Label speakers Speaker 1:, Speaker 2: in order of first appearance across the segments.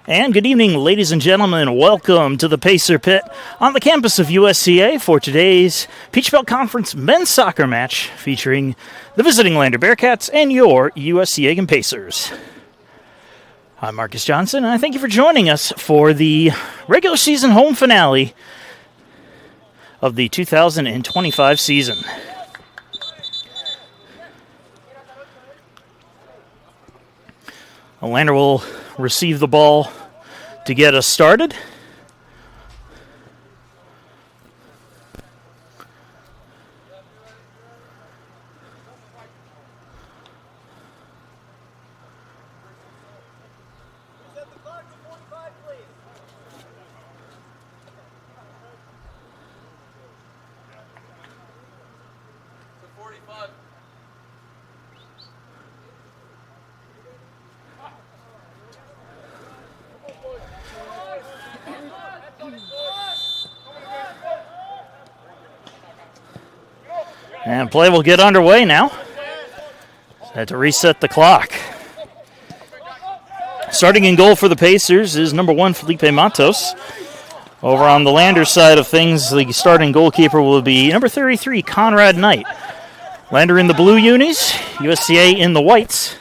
Speaker 1: And good evening, ladies and gentlemen. Welcome to the Pacer Pit on the campus of USCA for today's Peach Belt Conference men's soccer match featuring the visiting Lander Bearcats and your USCA Pacers. I'm Marcus Johnson, and I thank you for joining us for the regular season home finale of the 2025 season. Lander will receive the ball to get us started. And play will get underway now. Had to reset the clock. Starting in goal for the Pacers is number 1, Felipe Matos. Over on the Lander side of things, the starting goalkeeper will be number 33, Conrad Knight. Lander in the blue unis, USCA in the whites.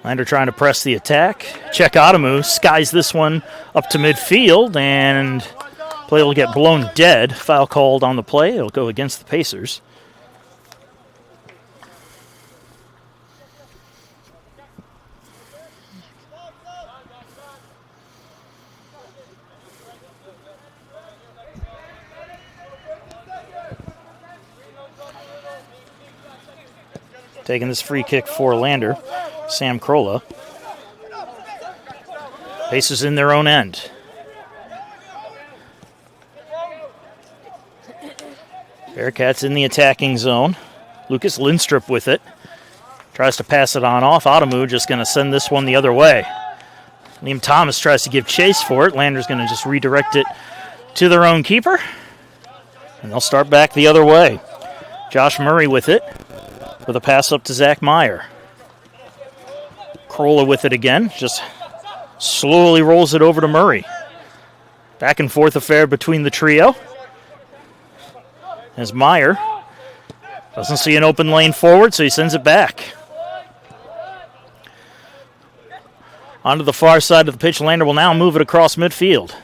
Speaker 1: Lander trying to press the attack. Check Adamu skies this one up to midfield, and play will get blown dead. Foul called on the play. It'll go against the Pacers. Taking this free kick for Lander, Sam Krola. Pacers in their own end. Bearcats in the attacking zone. Lucas Lindstrup with it. Tries to pass it on off. Adamu just going to send this one the other way. Liam Thomas tries to give chase for it. Lander's going to just redirect it to their own keeper. And they'll start back the other way. Josh Murray with it. With a pass up to Zach Meyer. Krola with it again. Just slowly rolls it over to Murray. Back and forth affair between the trio. As Meyer doesn't see an open lane forward, so he sends it back. Onto the far side of the pitch, Lander will now move it across midfield.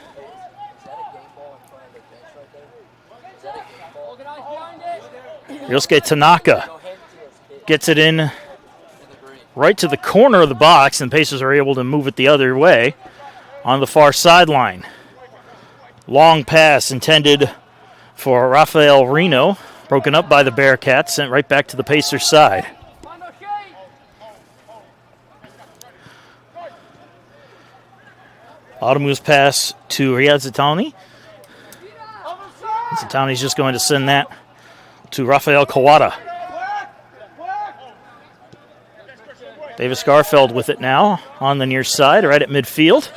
Speaker 1: Ryosuke Tanaka gets it in right to the corner of the box, and Pacers are able to move it the other way on the far sideline. Long pass intended for Rafael Reno, broken up by the Bearcats, sent right back to the Pacers side. Adamu's pass to Riyad Zitani. Zitani's just going to send that to Rafael Kawada. Davis Garfeld with it now on the near side, right at midfield.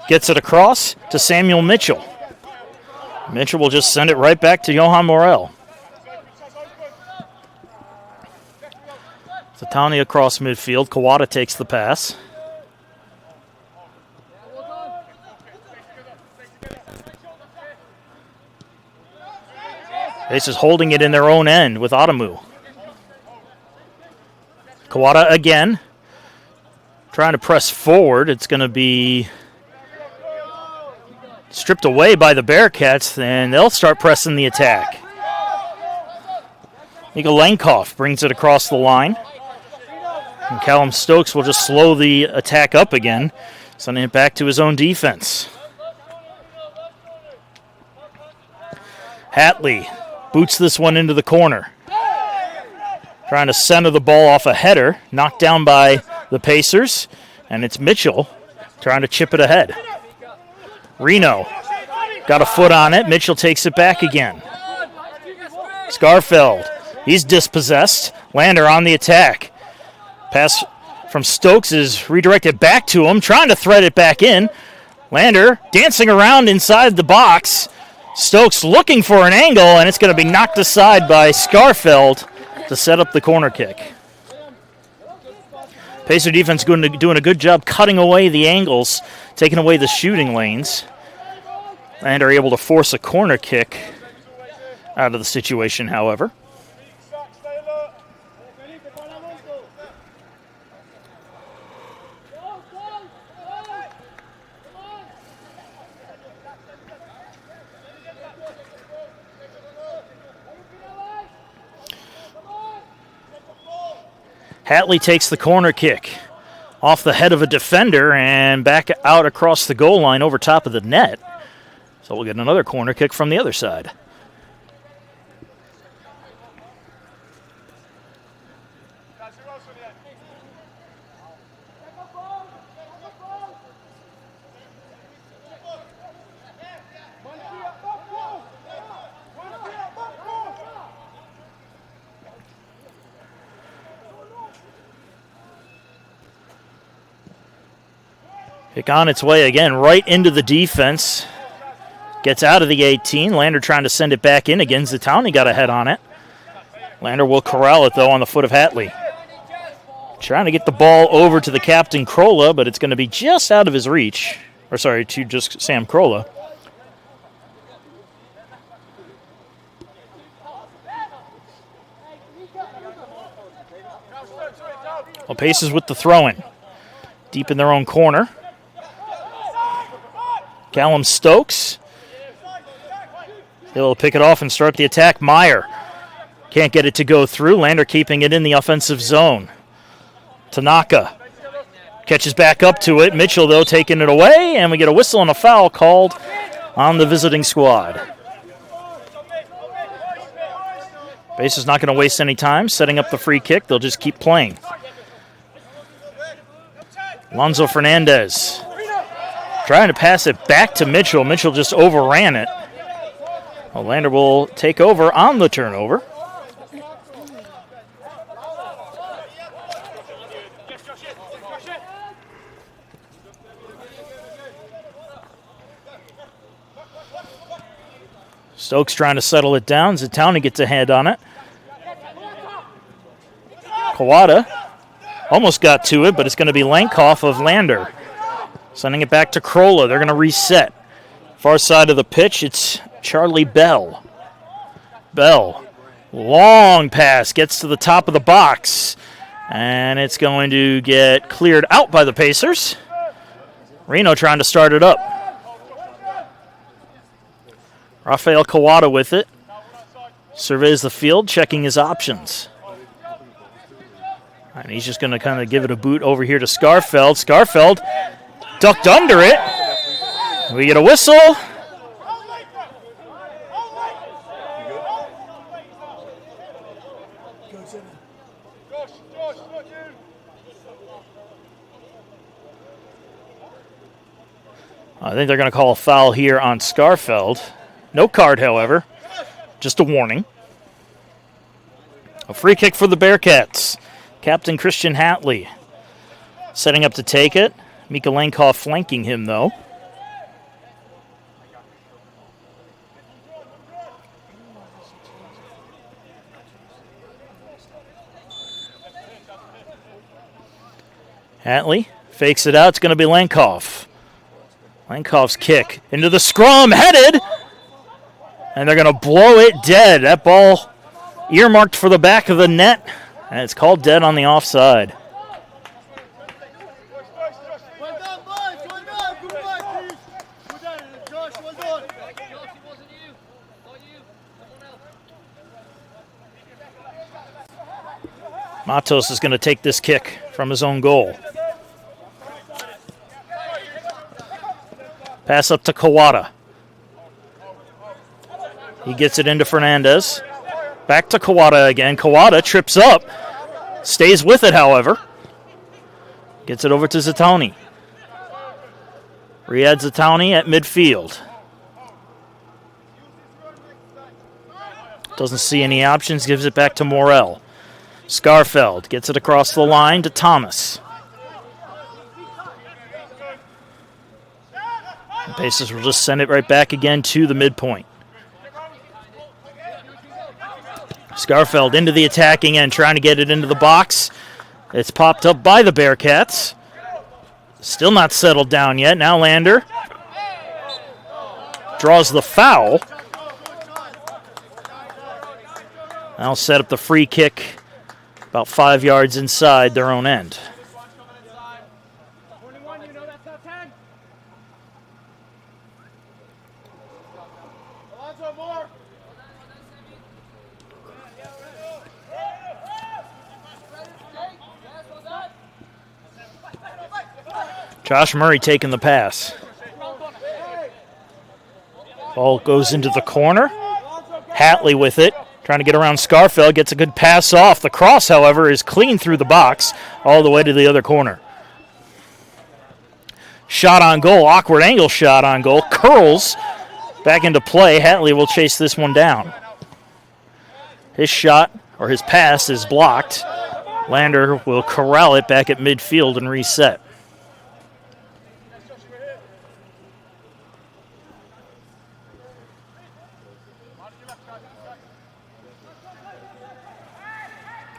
Speaker 1: Gets it across to Samuel Mitchell. Mitchell will just send it right back to Johan Morel. Zitani across midfield. Kawada takes the pass. Pacers holding it in their own end with Adamu. Kawada again. Trying to press forward. It's going to be stripped away by the Bearcats, and they'll start pressing the attack. Mika Langkoff brings it across the line. And Callum Stokes will just slow the attack up again, sending it back to his own defense. Hatley boots this one into the corner. Trying to center the ball off a header, knocked down by the Pacers, and it's Mitchell trying to chip it ahead. Reno got a foot on it. Mitchell takes it back again. Scarfeld, he's dispossessed. Lander on the attack. Pass from Stokes is redirected back to him, trying to thread it back in. Lander dancing around inside the box. Stokes looking for an angle, and it's going to be knocked aside by Scarfeld to set up the corner kick. Pacer defense doing a good job cutting away the angles, taking away the shooting lanes. Lander able to force a corner kick out of the situation, however. Hatley takes the corner kick off the head of a defender and back out across the goal line over top of the net. So we'll get another corner kick from the other side. Kick on its way again, right into the defense. Gets out of the 18. Lander trying to send it back in again. Zatowny got a head on it. Lander will corral it, though, on the foot of Hatley. Trying to get the ball over to the captain, Krola, but it's going to be just out of his reach. Or, sorry, to just Sam Krola. Well, Paces with the throw-in. Deep in their own corner. Callum Stokes. He'll pick it off and start the attack. Meyer can't get it to go through. Lander keeping it in the offensive zone. Tanaka catches back up to it. Mitchell, though, taking it away, and we get a whistle and a foul called on the visiting squad. Base is not going to waste any time setting up the free kick. They'll just keep playing. Alonzo Fernandez trying to pass it back to Mitchell. Mitchell just overran it. Lander will take over on the turnover. Stokes trying to settle it down. Zatowny gets a head on it. Kawada almost got to it, but it's going to be Lankoff of Lander. Sending it back to Krola. They're going to reset. Far side of the pitch, it's Charlie Bell. Bell, long pass, gets to the top of the box. And it's going to get cleared out by the Pacers. Reno trying to start it up. Rafael Kawada with it. Surveys the field, checking his options. And he's just going to kind of give it a boot over here to Scarfeld. Scarfeld ducked under it. We get a whistle. I think they're going to call a foul here on Scarfeld. No card, however. Just a warning. A free kick for the Bearcats. Captain Christian Hatley setting up to take it. Mika Lankoff flanking him, though. Hatley fakes it out. It's going to be Lankoff. Lankoff's kick into the scrum, headed. And they're going to blow it dead. That ball earmarked for the back of the net. And it's called dead on the offside. Matos is going to take this kick from his own goal. Pass up to Kawada. He gets it into Fernandez. Back to Kawada again. Kawada trips up. Stays with it, however. Gets it over to Zatowny. Riyad Zatowny at midfield. Doesn't see any options. Gives it back to Morel. Scarfeld gets it across the line to Thomas. Pacers will just send it right back again to the midpoint. Scarfeld into the attacking end, trying to get it into the box. It's popped up by the Bearcats. Still not settled down yet. Now Lander draws the foul. Now set up the free kick about 5 yards inside their own end. Josh Murray taking the pass. Ball goes into the corner. Hatley with it, trying to get around Scarfeld, gets a good pass off. The cross, however, is clean through the box all the way to the other corner. Shot on goal, awkward angle shot on goal. Curls back into play. Hatley will chase this one down. His shot, or his pass, is blocked. Lander will corral it back at midfield and reset.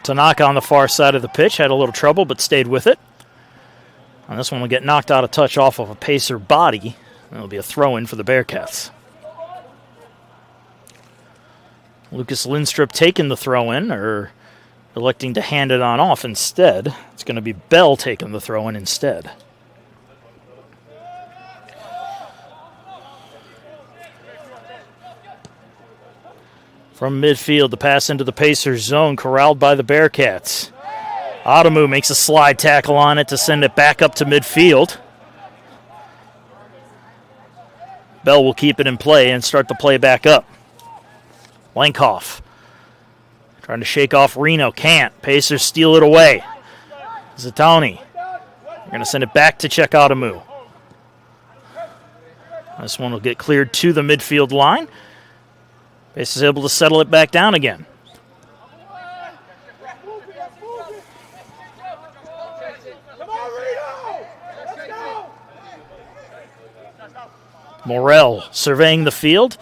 Speaker 1: Tanaka on the far side of the pitch had a little trouble but stayed with it. And this one will get knocked out of touch off of a Pacer body. It'll be a throw-in for the Bearcats. Lucas Lindstrup taking the throw-in, or electing to hand it on off instead. It's going to be Bell taking the throw-in instead. From midfield, the pass into the Pacers zone, corralled by the Bearcats. Adamu makes a slide tackle on it to send it back up to midfield. Bell will keep it in play and start the play back up. Lenkoff trying to shake off Reno. Can't. Pacers steal it away. Zatoni. They're going to send it back to check Adamu. This one will get cleared to the midfield line. Pacers able to settle it back down again. Morel surveying the field.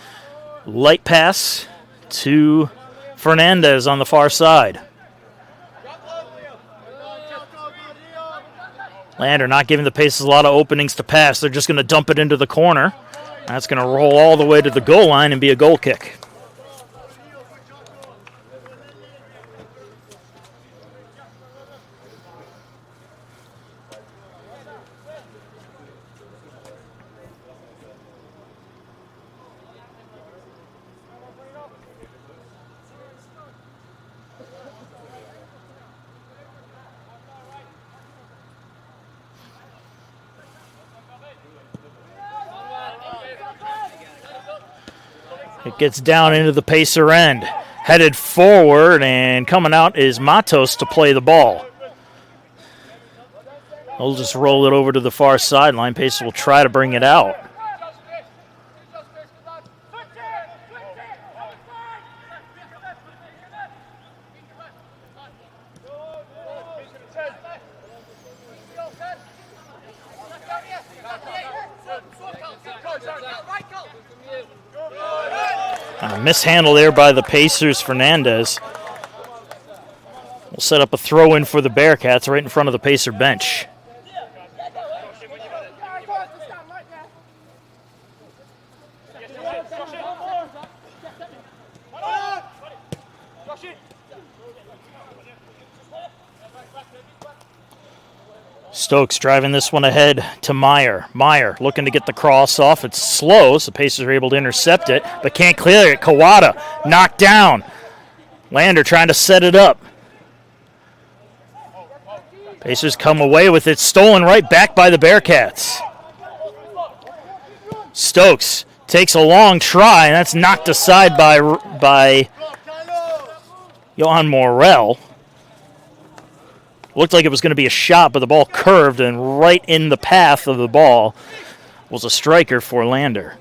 Speaker 1: Light pass to Fernandez on the far side. Lander not giving the Pacers a lot of openings to pass. They're just going to dump it into the corner. That's going to roll all the way to the goal line and be a goal kick. It gets down into the Pacer end. Headed forward, and coming out is Matos to play the ball. They'll just roll it over to the far sideline. Pacer will try to bring it out. Mishandle there by the Pacers. Fernandez will set up a throw-in for the Bearcats right in front of the Pacer bench. Stokes driving this one ahead to Meyer. Meyer looking to get the cross off. It's slow, so the Pacers are able to intercept it, but can't clear it. Kawada knocked down. Lander trying to set it up. Pacers come away with it, stolen right back by the Bearcats. Stokes takes a long try, and that's knocked aside by Johan Morel. Looked like it was going to be a shot, but the ball curved, and right in the path of the ball was a striker for Lander.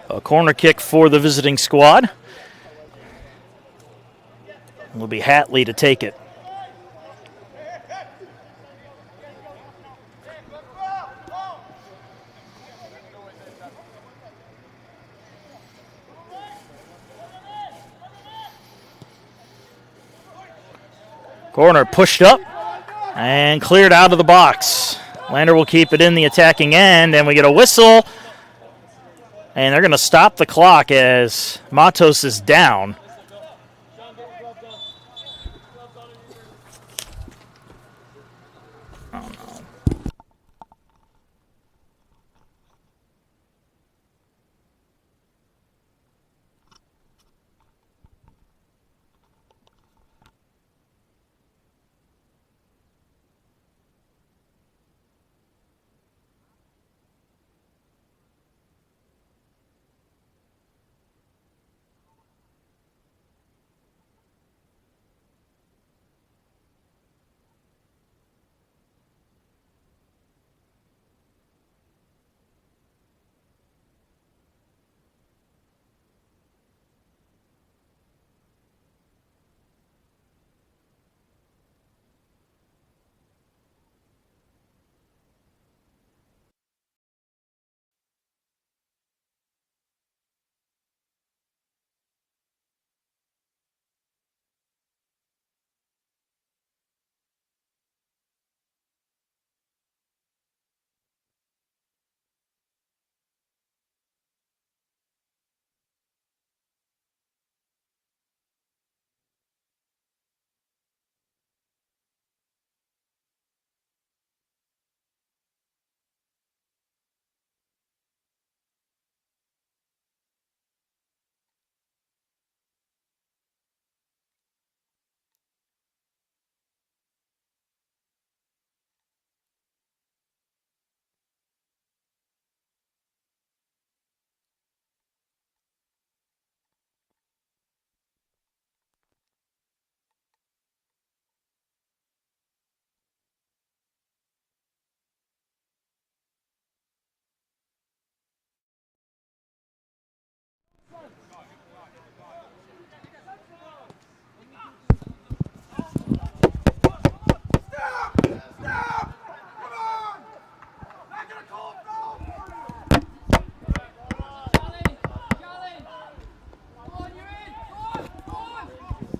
Speaker 1: A corner kick for the visiting squad. It will be Hatley to take it. Corner pushed up and cleared out of the box. Lander will keep it in the attacking end, and we get a whistle. And they're going to stop the clock as Matos is down.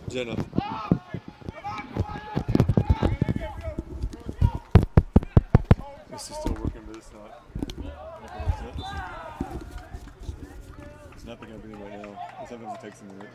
Speaker 2: Jenna. This is still working, but it's not. It's not picking up anything right now. Sometimes it takes a minute.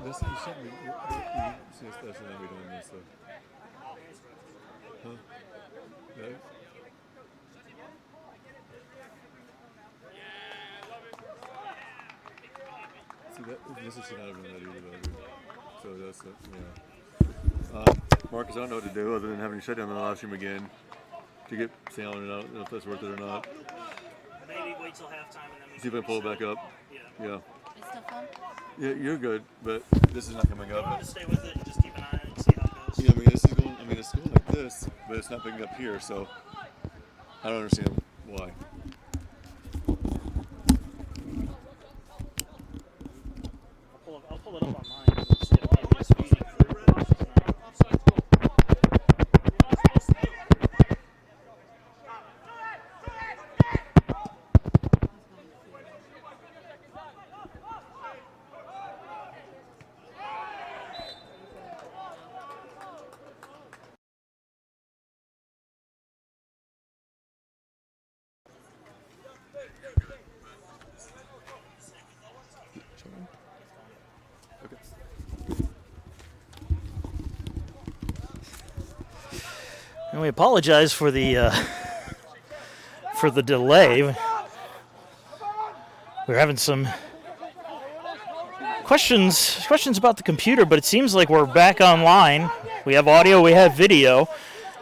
Speaker 2: That's you shouldn't be. That's not be doing this though. Huh? No? See that this should not have been that either though. So that's Marcus, I don't know what to do other than having to shut down the live stream again to get sound, and I don't know if that's worth it or not.
Speaker 1: Maybe wait till halftime and then we
Speaker 2: see if I can pull it back up. Yeah.
Speaker 3: It's still fun?
Speaker 2: Yeah, you're good, but this is not coming up.
Speaker 1: Just stay with it and just keep an eye on it and see how it goes.
Speaker 2: Yeah, I mean it's going like this, but it's not picking up here, so I don't understand why.
Speaker 1: I'll pull it up on mine. And see if maybe it's feeding through. And we apologize for the delay. We're having some questions about the computer, but it seems like we're back online. We have audio, we have video,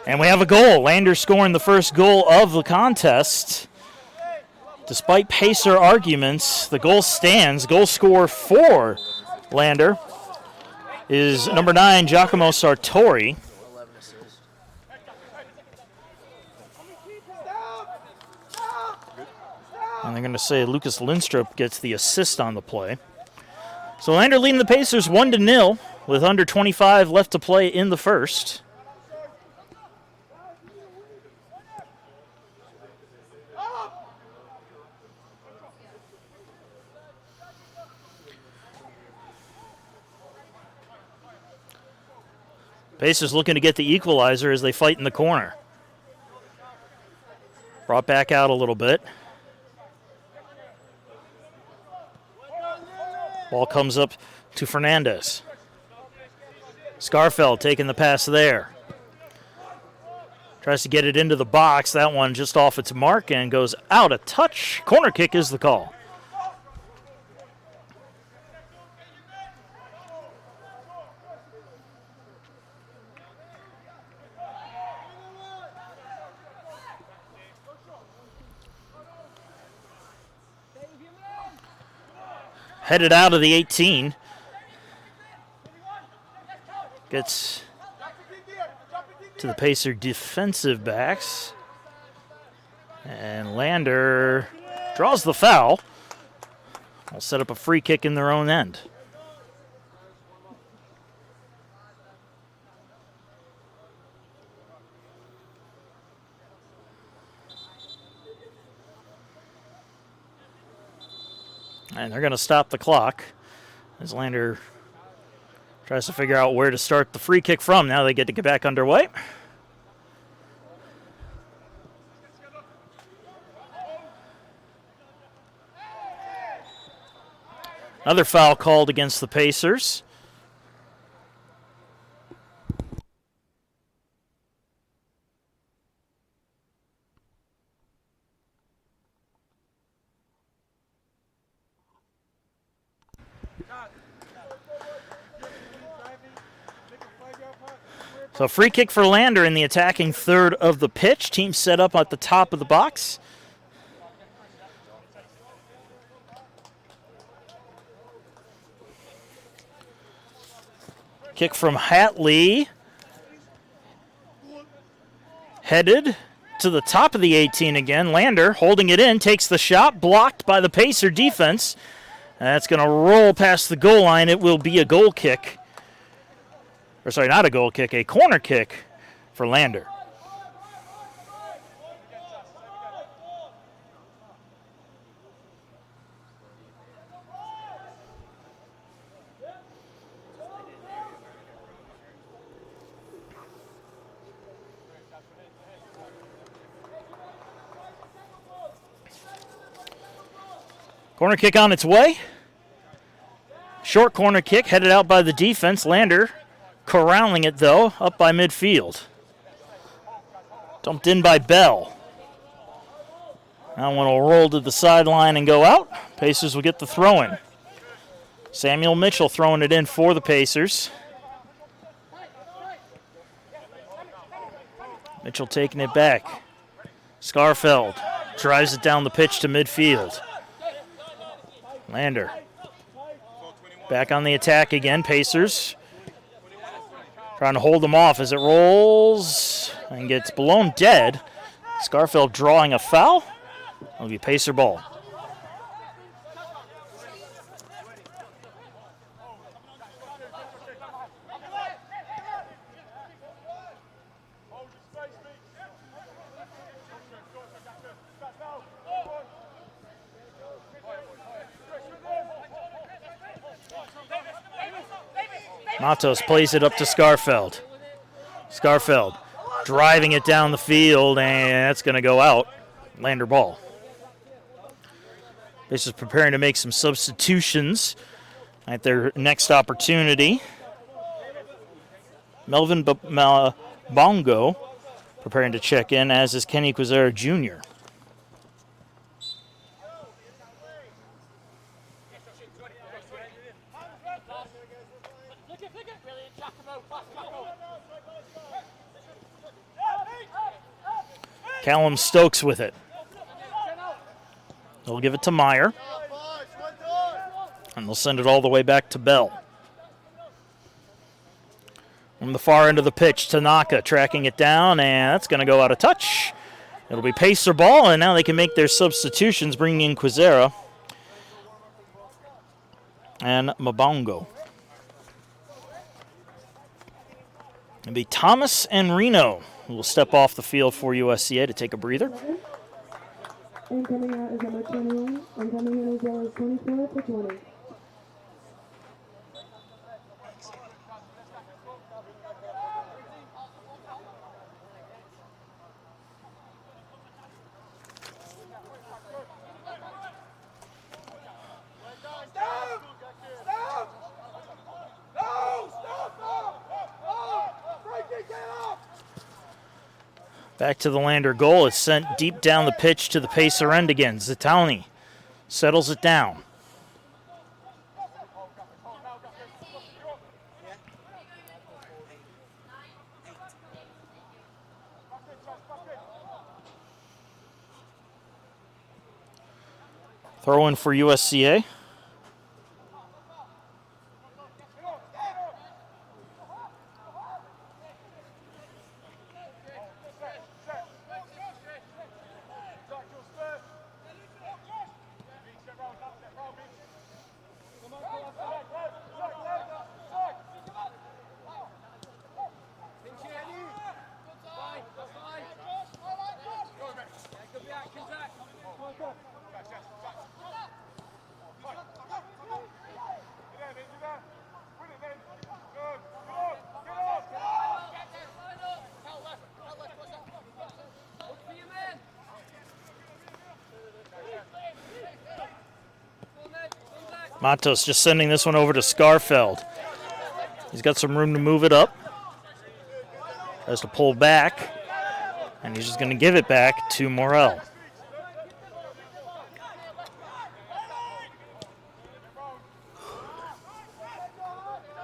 Speaker 1: and we have a goal. Lander scoring the first goal of the contest. Despite Pacer arguments, the goal stands. Goal scorer for Lander is number 9, Giacomo Sartori. And they're going to say Lucas Lindstrup gets the assist on the play. So Lander leading the Pacers 1-0 with under 25 left to play in the first. Pacers looking to get the equalizer as they fight in the corner. Brought back out a little bit. Ball comes up to Fernandez. Scarfeld taking the pass there. Tries to get it into the box. That one just off its mark and goes out of touch. Corner kick is the call. Headed out of the 18. Gets to the Pacer defensive backs. And Lander draws the foul. Will set up a free kick in their own end. And they're going to stop the clock as Lander tries to figure out where to start the free kick from. Now they get to get back underway. Another foul called against the Pacers. So free kick for Lander in the attacking third of the pitch. Team set up at the top of the box. Kick from Hatley. Headed to the top of the 18 again. Lander holding it in, takes the shot, blocked by the Pacer defense. That's going to roll past the goal line. It will be a goal kick. Or sorry, not a goal kick, a corner kick for Lander. Corner kick on its way. Short corner kick headed out by the defense. Lander corralling it, though, up by midfield. Dumped in by Bell. That one will roll to the sideline and go out. Pacers will get the throw in. Samuel Mitchell throwing it in for the Pacers. Mitchell taking it back. Scarfeld drives it down the pitch to midfield. Lander back on the attack again. Pacers trying to hold them off as it rolls and gets blown dead. Scarfeld drawing a foul. It'll be Pacer ball. Matos plays it up to Scarfeld. Scarfeld driving it down the field, and that's going to go out. Lander ball. This is preparing to make some substitutions at their next opportunity. Melvin Bongo preparing to check in, as is Kenny Quizera Jr. Callum Stokes with it. They'll give it to Meyer. And they'll send it all the way back to Bell. From the far end of the pitch, Tanaka tracking it down, and that's going to go out of touch. It'll be Pacer ball, and now they can make their substitutions, bringing in Quizera and Mabongo. It'll be Thomas and Reno who will step off the field for USCA to take a breather.
Speaker 3: And coming out is number 21, and coming in as well as 24 for 20.
Speaker 1: Back to the Lander goal. It's sent deep down the pitch to the Pacer end again. Zitowny settles it down. Throw in for USCA. Matos just sending this one over to Scarfeld. He's got some room to move it up. Has to pull back, and he's just going to give it back to Morel.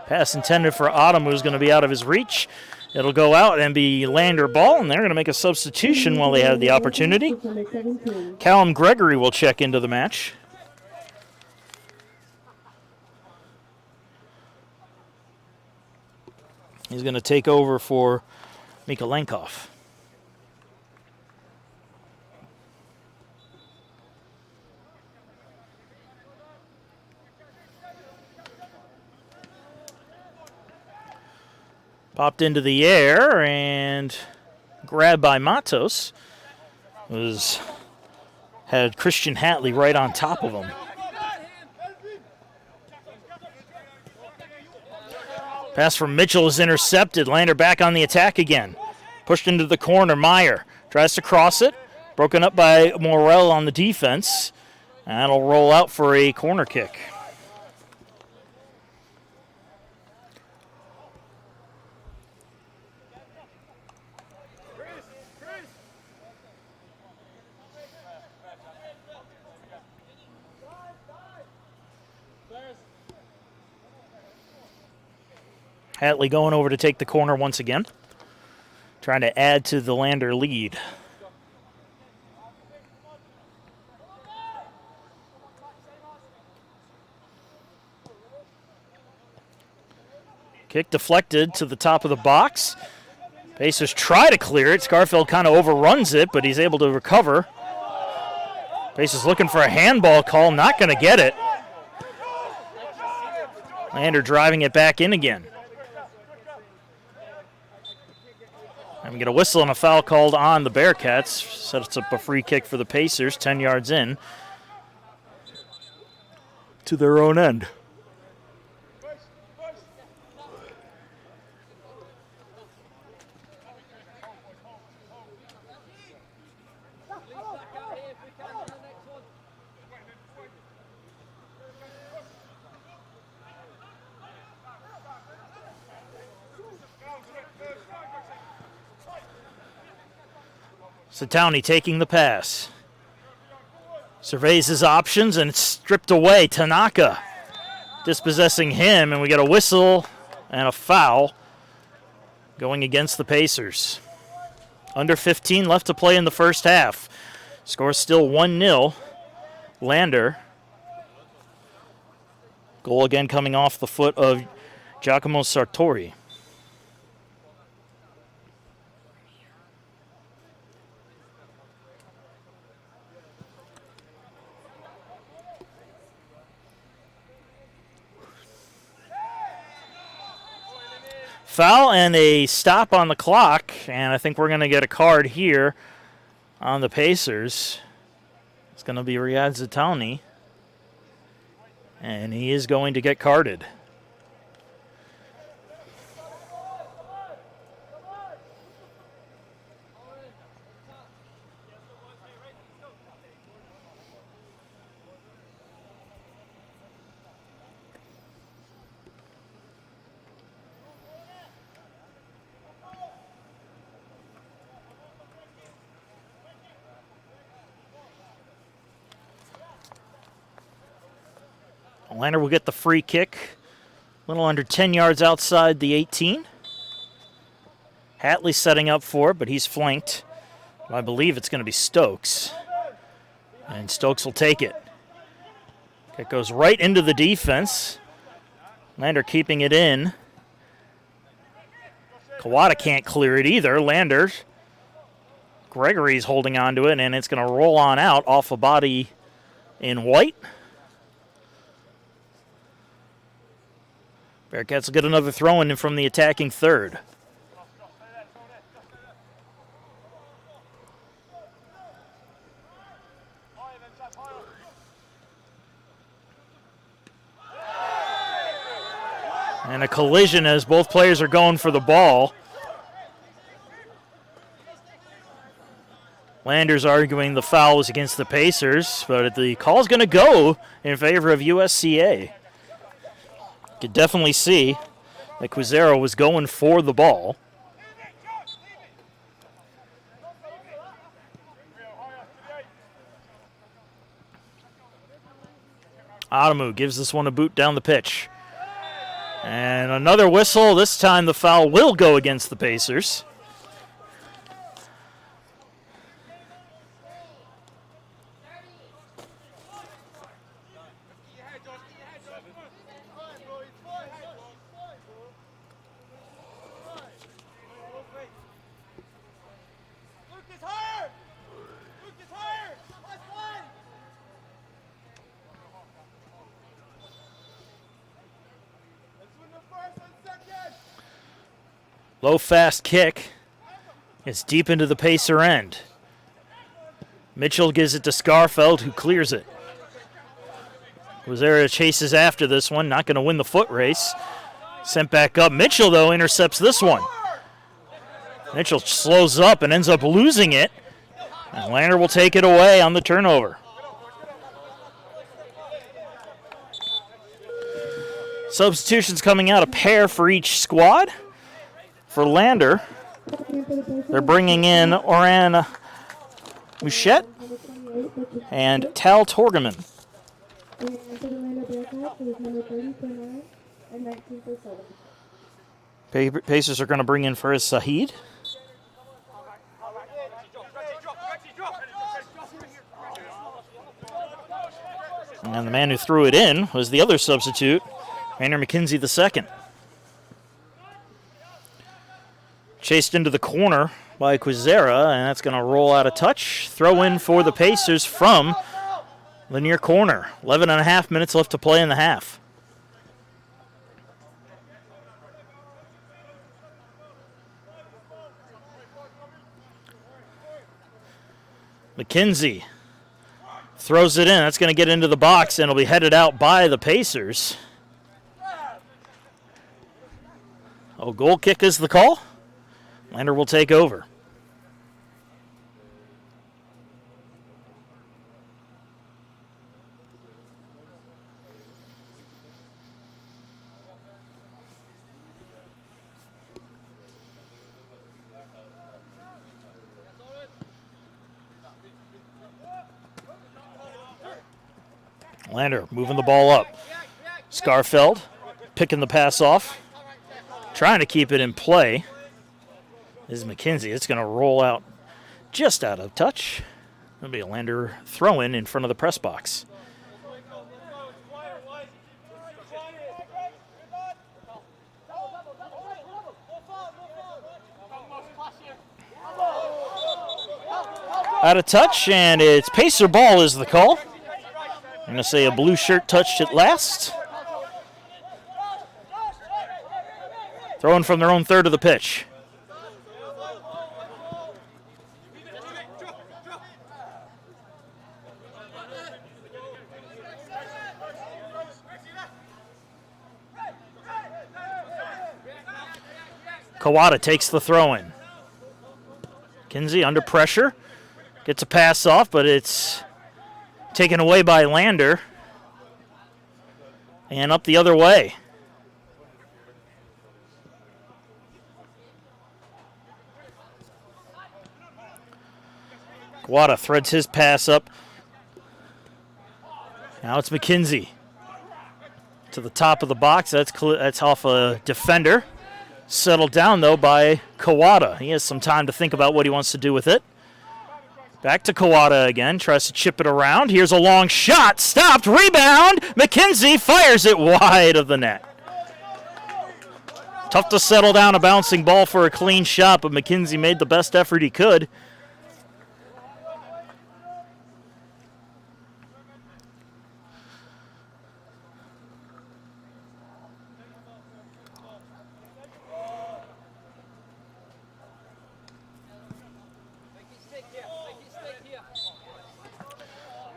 Speaker 1: Pass intended for Autumn, who's going to be out of his reach. It'll go out and be Lander ball, and they're going to make a substitution while they have the opportunity. Callum Gregory will check into the match. He's going to take over for Mika Lenkoff. Popped into the air and grabbed by Matos. Had Christian Hatley right on top of him. Pass from Mitchell is intercepted. Lander back on the attack again. Pushed into the corner. Meyer tries to cross it. Broken up by Morel on the defense. And that'll roll out for a corner kick. Hatley going over to take the corner once again, trying to add to the Lander lead. Kick deflected to the top of the box. Pacers try to clear it. Scarfeld kind of overruns it, but he's able to recover. Pacers looking for a handball call, not going to get it. Lander driving it back in again. And we get a whistle and a foul called on the Bearcats. Sets up a free kick for the Pacers, 10 yards in to their own end. Satowney taking the pass. Surveys his options and it's stripped away. Tanaka dispossessing him, and we get a whistle and a foul going against the Pacers. Under 15 left to play in the first half. Score still 1-0. Lander. Goal again coming off the foot of Giacomo Sartori. Foul and a stop on the clock, and I think we're going to get a card here on the Pacers. It's going to be Riyad Satowney, and he is going to get carded. Lander will get the free kick, a little under 10 yards outside the 18. Hatley setting up for it, but he's flanked. I believe it's going to be Stokes. And Stokes will take it. It goes right into the defense. Lander keeping it in. Kawada can't clear it either. Lander. Gregory's holding on to it, and it's going to roll on out off a body in white. Bearcats will get another throw in from the attacking third. And a collision as both players are going for the ball. Lander's arguing the foul was against the Pacers, but the call's going to go in favor of USCA. Could definitely see that Quizero was going for the ball. Adamu gives this one a boot down the pitch. And another whistle. This time the foul will go against the Pacers. Low fast kick. It's deep into the Pacer end. Mitchell gives it to Scarfeld, who clears it. Quizero chases after this one, not going to win the foot race. Sent back up. Mitchell, though, intercepts this one. Mitchell slows up and ends up losing it. And Lander will take it away on the turnover. Substitutions coming out, a pair for each squad. For Lander, they're bringing in Oran Mouchette and Tal Torgerman.
Speaker 3: And for the Lander Bearcats, it is number 30 for 9 and 19 for 7.
Speaker 1: Pacers are going to bring in first Saheed. And the man who threw it in was the other substitute, Rainer McKenzie II. Chased into the corner by Quizera, and that's going to roll out of touch. Throw in for the Pacers from the near corner. 11 and a half minutes left to play in the half. McKenzie throws it in. That's going to get into the box, and it'll be headed out by the Pacers. Oh, goal kick is the call. Lander will take over. Lander moving the ball up. Scarfeld picking the pass off. Trying to keep it in play is McKenzie. It's going to roll out just out of touch. It'll be a Lander throw-in in front of the press box. Out of touch, and it's Pacer ball is the call. I'm going to say a blue shirt touched it last. Throwing from their own third of the pitch. Kawada takes the throw-in. Kinsey under pressure. Gets a pass off, but it's taken away by Lander. And up the other way. Kawada threads his pass up. Now it's McKenzie. To the top of the box. That's off a defender. Settled down, though, by Kawada. He has some time to think about what he wants to do with it. Back to Kawada again. Tries to chip it around. Here's a long shot. Stopped. Rebound. McKenzie fires it wide of the net. Tough to settle down a bouncing ball for a clean shot, but McKenzie made the best effort he could.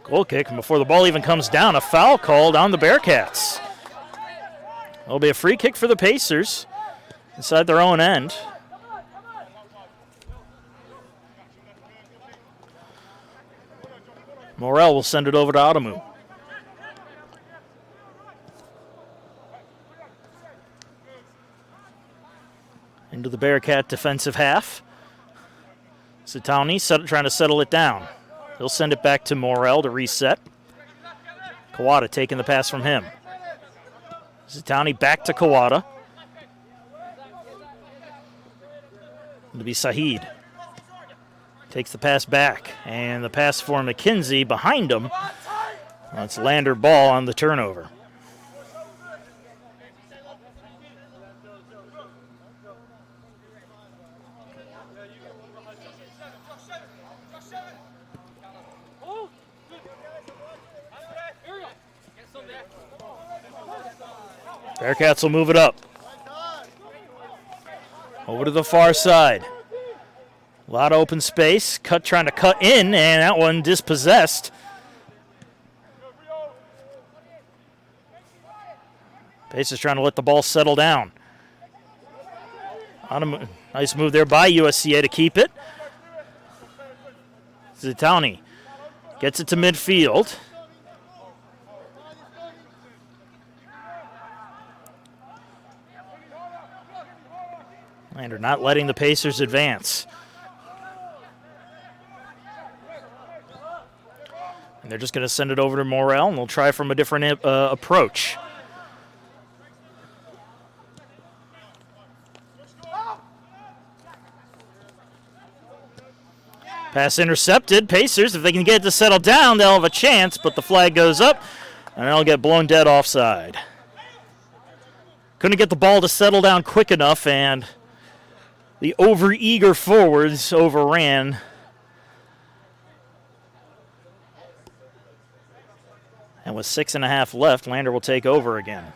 Speaker 1: Goal kick, and before the ball even comes down, a foul called on the Bearcats. It'll be a free kick for the Pacers inside their own end. Morrell will send it over to Adamu. Into the Bearcat defensive half. Sitowni trying to settle it down. He'll send it back to Morrell to reset. Kawada taking the pass from him. Sitowni back to Kawada. It'll be Saheed. Takes the pass back. And the pass for McKenzie behind him. That's Lander ball on the turnover. Bearcats will move it up. Over to the far side. A lot of open space. Trying to cut in, and that one dispossessed. Pacers trying to let the ball settle down. Nice move there by USCA to keep it. Sitowni gets it to midfield. Lander not letting the Pacers advance. And they're just going to send it over to Morrell, and they'll try from a different approach. Pass intercepted. Pacers, if they can get it to settle down, they'll have a chance, but the flag goes up, and they'll get blown dead offside. Couldn't get the ball to settle down quick enough, and the over-eager forwards overran. And with 6.5 left, Lander will take over again.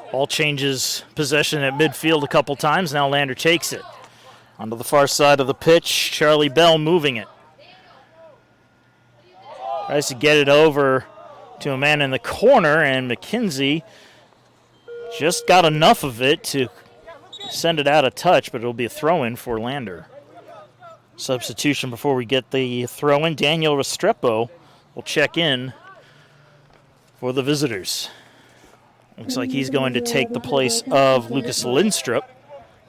Speaker 1: Ball changes possession at midfield a couple times. Now Lander takes it. Onto the far side of the pitch, Charlie Bell moving it. Tries to get it over to a man in the corner, and McKenzie just got enough of it to send it out of touch, but it'll be a throw-in for Lander. Substitution before we get the throw-in. Daniel Restrepo will check in for the visitors. Looks like he's going to take the place of Lucas Lindstrup,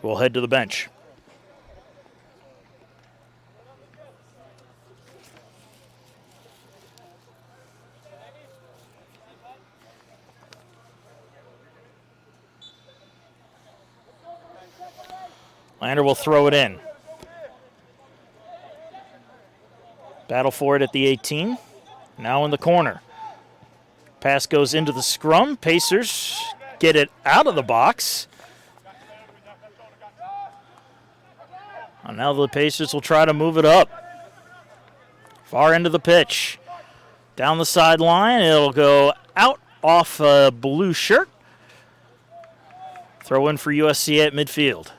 Speaker 1: who will head to the bench. Lander will throw it in. Battle for it at the 18. Now in the corner. Pass goes into the scrum. Pacers get it out of the box. And now the Pacers will try to move it up. Far end of the pitch. Down the sideline. It'll go out off a blue shirt. Throw in for USCA at midfield.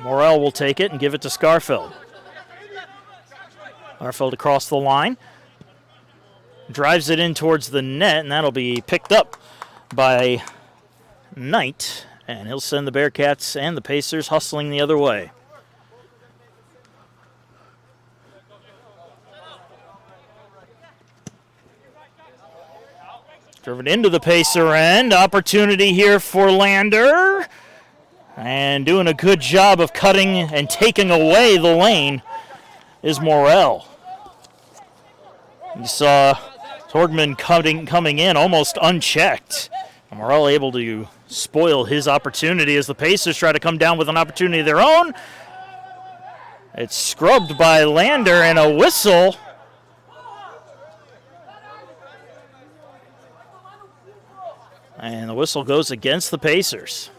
Speaker 1: Morrell will take it and give it to Scarfeld. Scarfeld across the line. Drives it in towards the net, and that'll be picked up by Knight. And he'll send the Bearcats and the Pacers hustling the other way. Driven into the Pacer end. Opportunity here for Lander. And doing a good job of cutting and taking away the lane is Morrell. You saw Torgman coming in almost unchecked. And Morrell able to spoil his opportunity as the Pacers try to come down with an opportunity of their own. It's scrubbed by Lander and a whistle. And the whistle goes against the Pacers.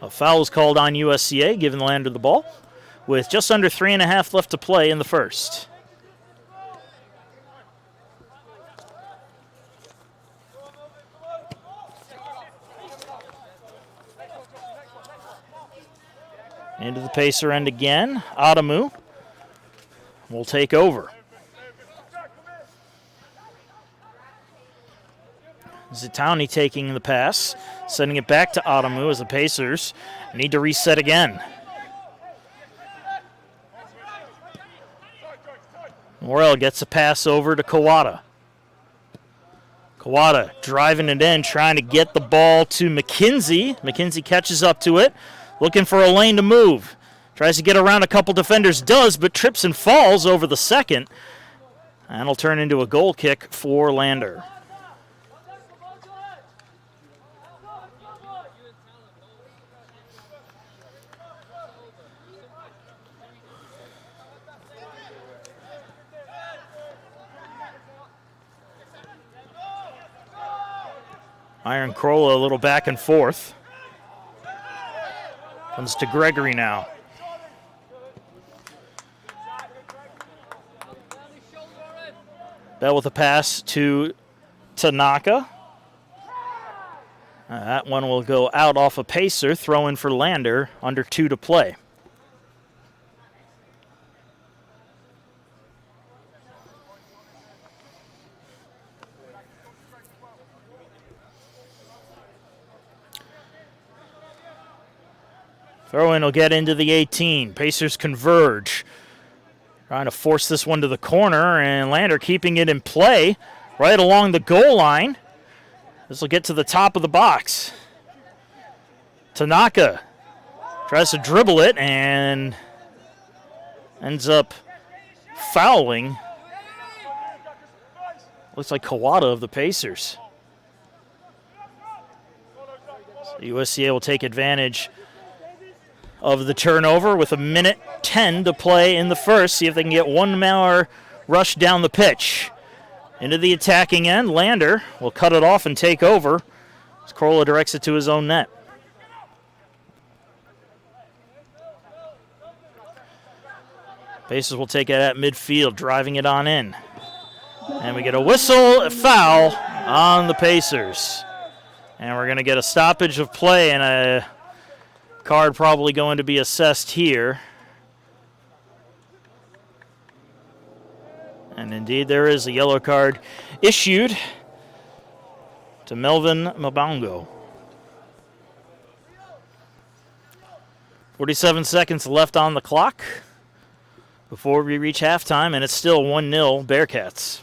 Speaker 1: A foul is called on USCA, giving Lander the ball, with just under 3.5 left to play in the first. Into the Pacer end again. Adamu will take over. Zitowni taking the pass, sending it back to Adamu as the Pacers need to reset again. Morrell gets a pass over to Kawada. Kawada driving it in, trying to get the ball to McKenzie. McKenzie catches up to it, looking for a lane to move. Tries to get around a couple defenders, does, but trips and falls over the second. And it'll turn into a goal kick for Lander. Iron Crolla a little back and forth. Comes to Gregory now. Bell with a pass to Tanaka. That one will go out off a Pacer. Throw in for Lander. Under 2 to play. Throw-in will get into the 18. Pacers converge. Trying to force this one to the corner, and Lander keeping it in play right along the goal line. This will get to the top of the box. Tanaka tries to dribble it and ends up fouling. Looks like Kawada of the Pacers. So USCA will take advantage of the turnover with 1:10 to play in the first. See if they can get one more rush down the pitch. Into the attacking end, Lander will cut it off and take over as Corolla directs it to his own net. Pacers will take it at midfield, driving it on in. And we get a whistle, a foul on the Pacers. And we're going to get a stoppage of play and a card probably going to be assessed here. And indeed there is a yellow card issued to Melvin Mabongo. 47 seconds left on the clock before we reach halftime, and it's still 1-0 Bearcats.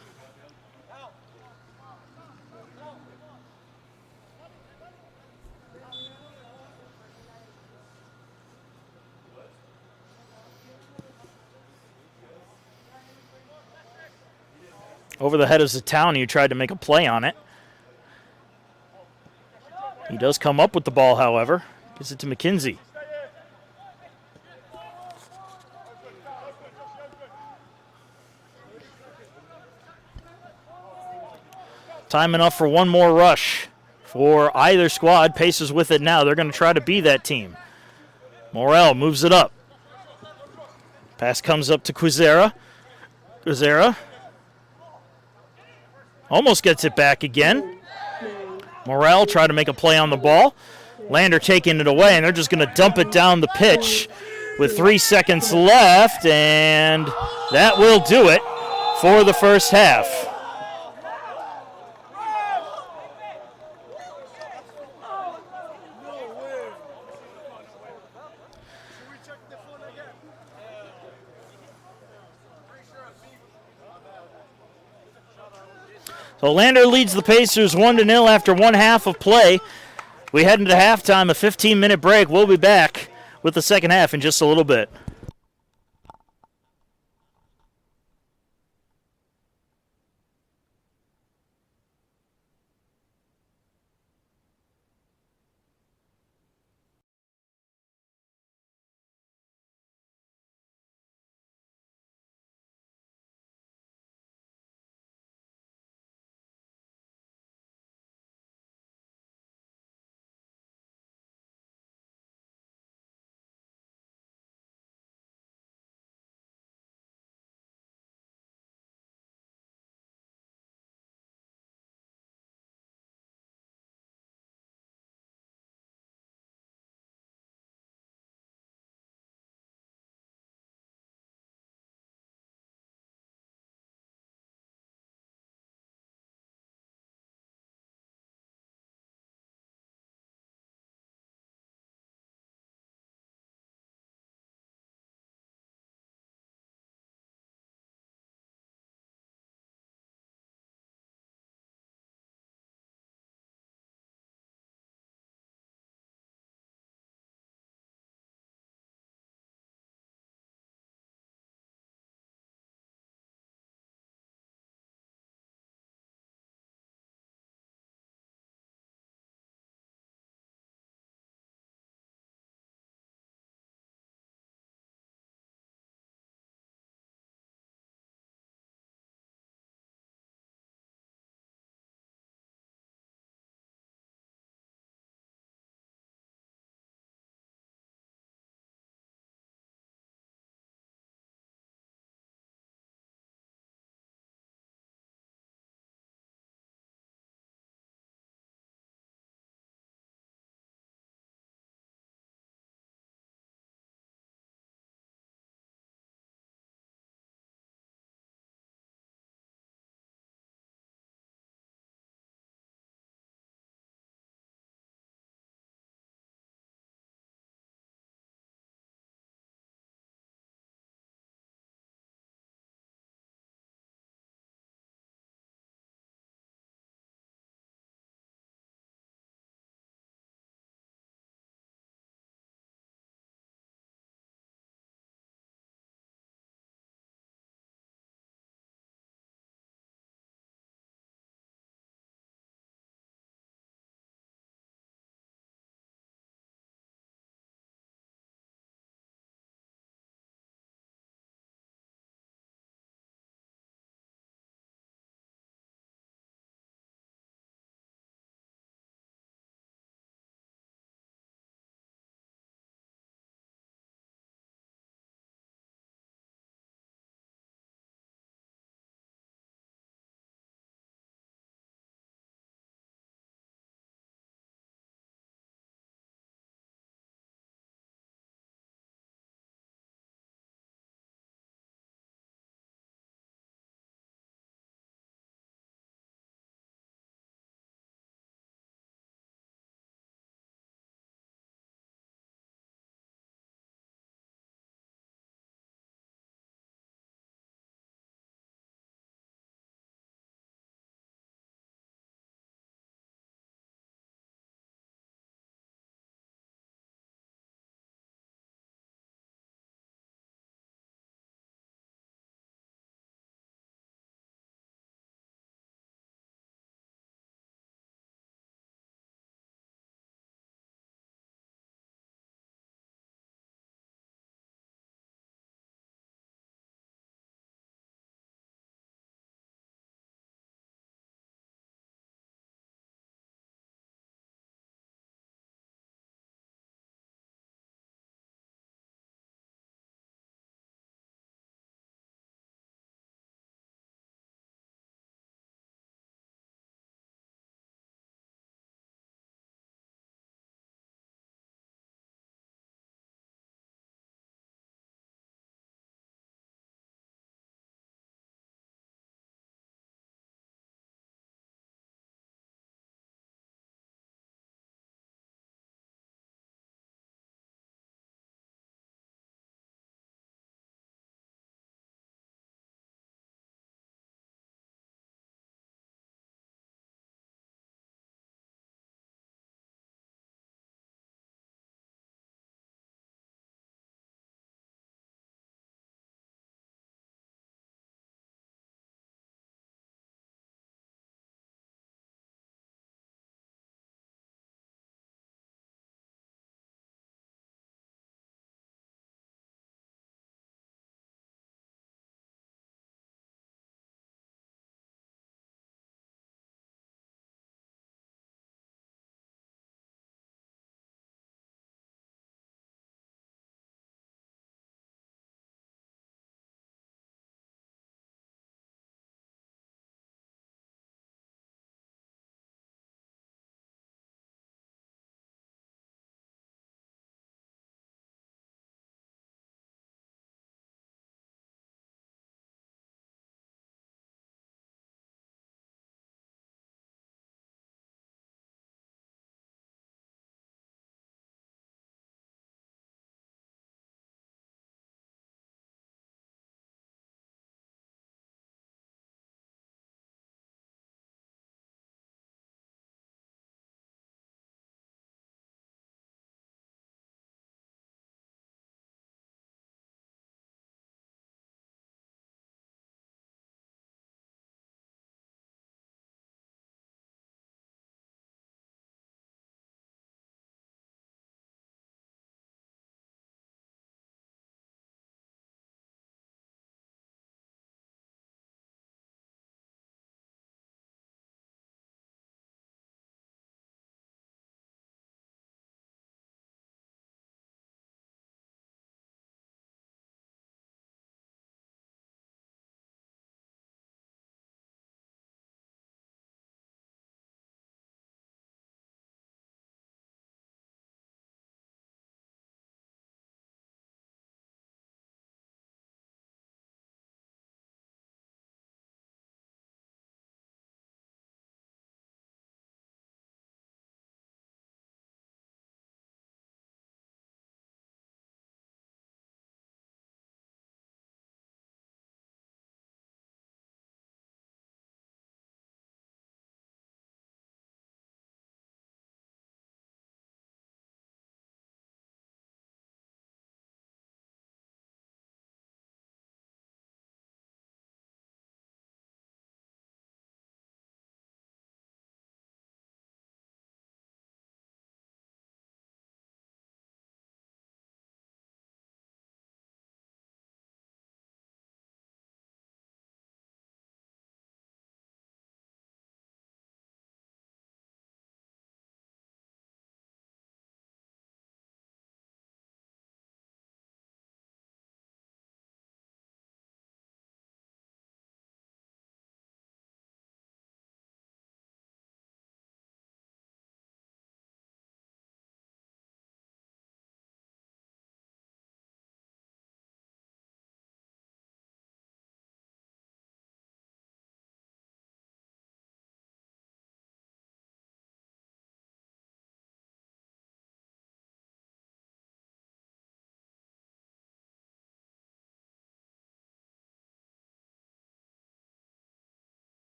Speaker 1: Over the head of Zatowny, who tried to make a play on it. He does come up with the ball, however. Gives it to McKenzie. Time enough for one more rush for either squad. Pacers with it now. They're going to try to be that team. Morel moves it up. Pass comes up to Quizera. Quizera almost gets it back again. Morel tried to make a play on the ball. Lander taking it away, and they're just going to dump it down the pitch with 3 seconds left, and that will do it for the first half. So Lander leads the Pacers 1-0 after one half of play. We head into halftime, a 15-minute break. We'll be back with the second half in just a little bit.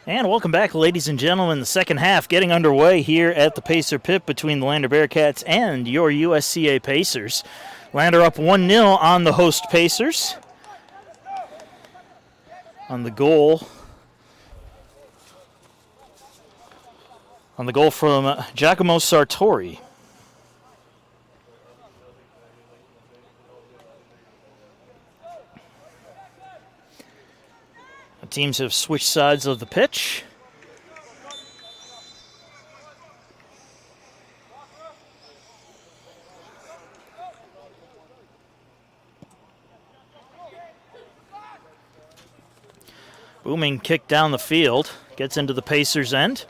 Speaker 1: And welcome back, ladies and gentlemen. The second half getting underway here at the Pacer Pit between the Lander Bearcats and your USCA Pacers. Lander up 1-0 on the host Pacers. On the goal from Giacomo Sartori. The teams have switched sides of the pitch. Booming kick down the field. Gets into the Pacers' end.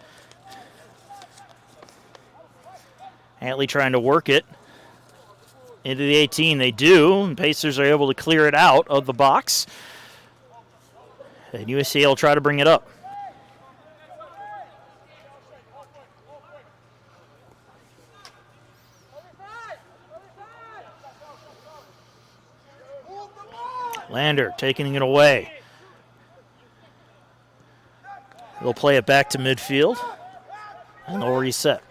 Speaker 1: Hatley trying to work it into the 18. They do, and Pacers are able to clear it out of the box. And USCA will try to bring it up. Lander taking it away. They'll play it back to midfield, and they'll reset.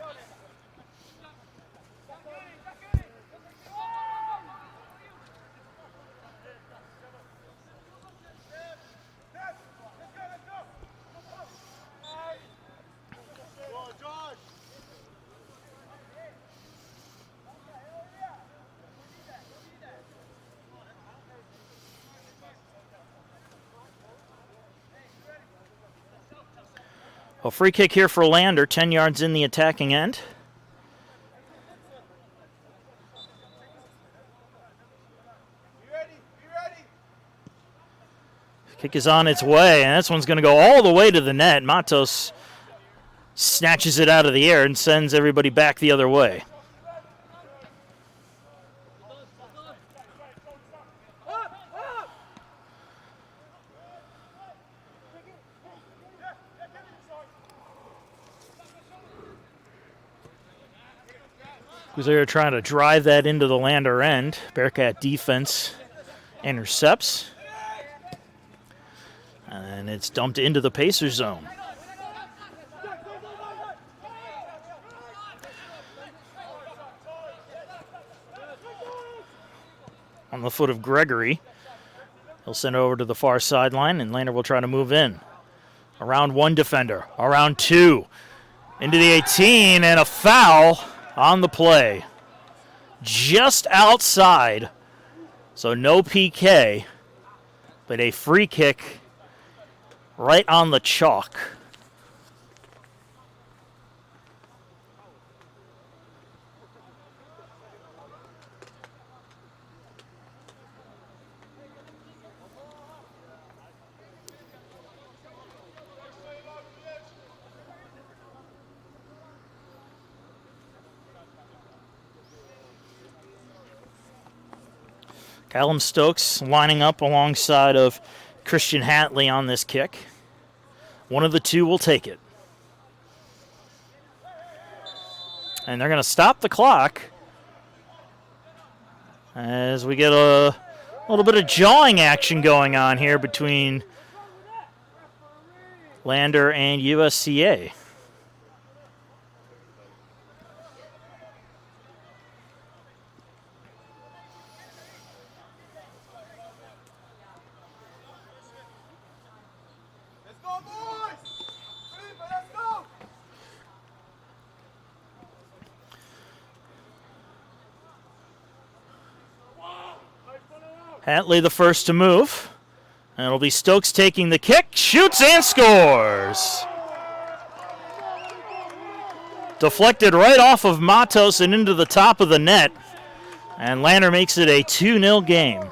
Speaker 1: A free kick here for Lander, 10 yards in the attacking end. Kick is on its way, and this one's going to go all the way to the net. Matos snatches it out of the air and sends everybody back the other way. They're trying to drive that into the Lander end. Bearcat defense intercepts. And it's dumped into the Pacer zone. On the foot of Gregory. He'll send it over to the far sideline, and Lander will try to move in. Around one defender. Around two. Into the 18, and a foul on the play. Just outside. So no PK, but a free kick right on the chalk. Callum Stokes lining up alongside of Christian Hatley on this kick. One of the two will take it. And they're going to stop the clock as we get a little bit of jawing action going on here between Lander and USCA. Hatley the first to move. And it'll be Stokes taking the kick, shoots and scores. Deflected right off of Matos and into the top of the net. And Lander makes it a 2-0 game.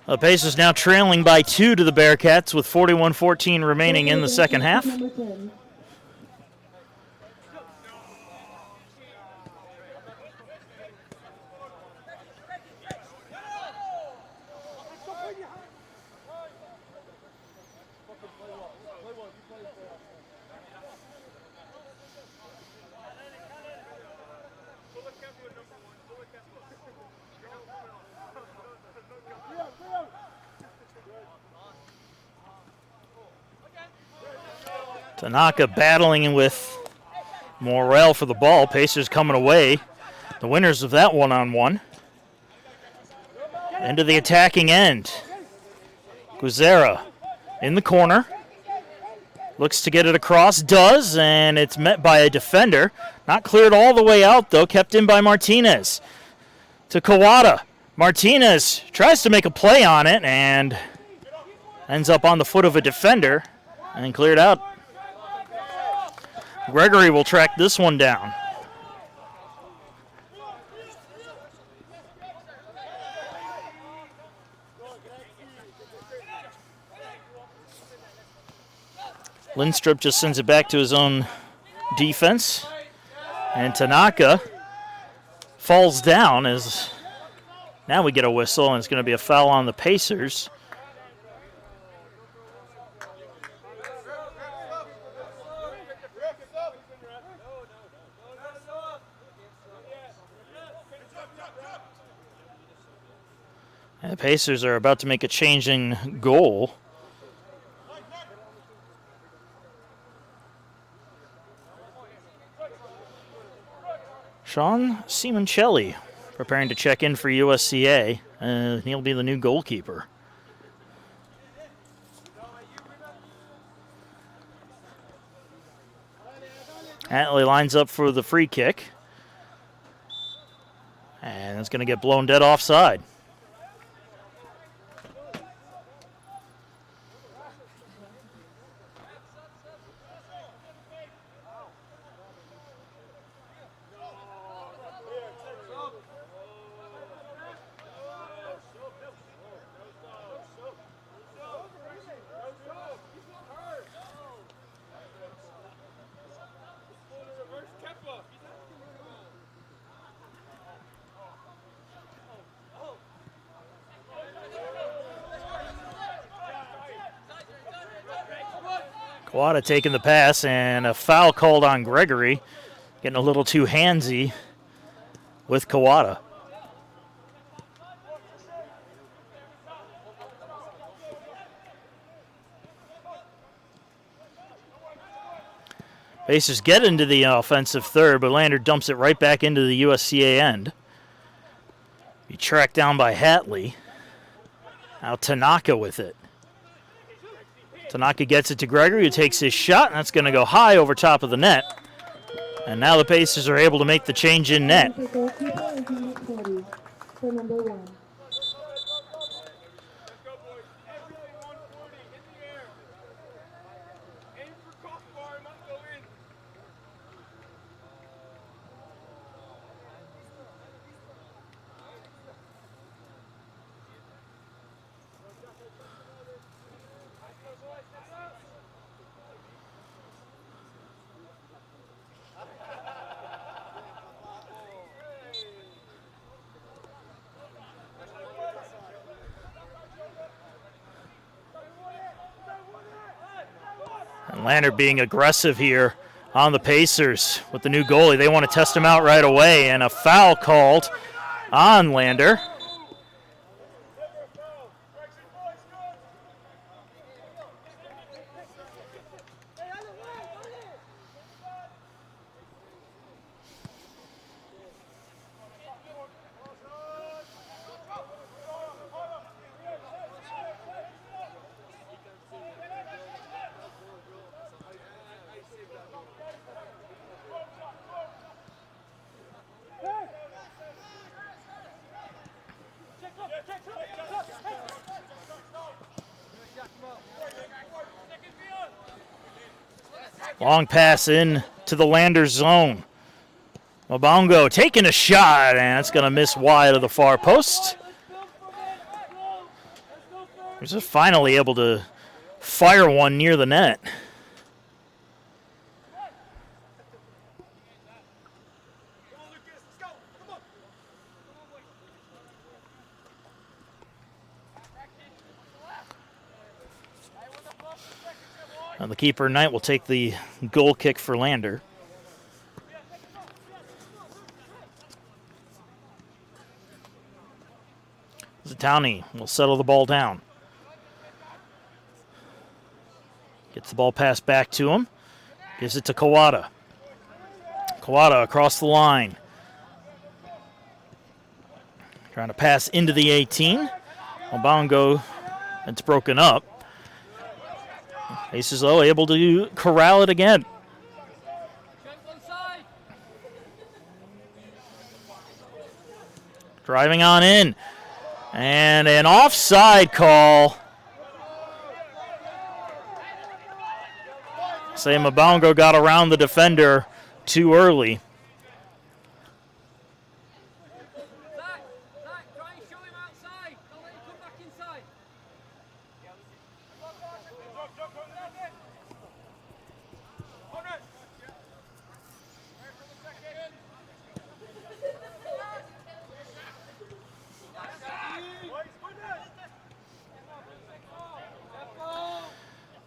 Speaker 1: The Pacers now trailing by 2 to the Bearcats with 41-14 remaining in the second half.
Speaker 3: Number 10.
Speaker 1: Tanaka battling with Morrell for the ball. Pacers coming away. The winners of that one-on-one. Into the attacking end. Guizera in the corner. Looks to get it across. Does, and it's met by a defender. Not cleared all the way out, though. Kept in by Martinez. To Kawada. Martinez tries to make a play on it and ends up on the foot of a defender and cleared out. Gregory will track this one down. Lindstrup just sends it back to his own defense. And Tanaka falls down as now we get a whistle, and it's going to be a foul on the Pacers. And the Pacers are about to make a changing goal. Sean Simoncelli preparing to check in for USCA, and he'll be the new goalkeeper. Hatley lines up for the free kick, and it's going to get blown dead offside. Kawada taking the pass, and a foul called on Gregory. Getting a little too handsy with Kawada. Pacers get into the offensive third, but Lander dumps it right back into the USCA end. Be tracked down by Hatley. Now Tanaka with it. Tanaka gets it to Gregory, who takes his shot, and that's going to go high over top of the net. And now the Pacers are able to make the change in net.
Speaker 3: The goalkeeper is number 40 for number 1.
Speaker 1: And Lander being aggressive here on the Pacers with the new goalie. They want to test him out right away, and a foul called on Lander. Long pass in to the Lander zone. Mabongo taking a shot, and it's going to miss wide of the far post. He's just finally able to fire one near the net. And the keeper, Knight, will take the goal kick for Lander. Zatowny will settle the ball down. Gets the ball passed back to him. Gives it to Kawada. Kawada across the line. Trying to pass into the 18. Obongo, it's broken up. Aces, though, able to corral it again. Driving on in. And an offside call. Say Mabongo got around the defender too early.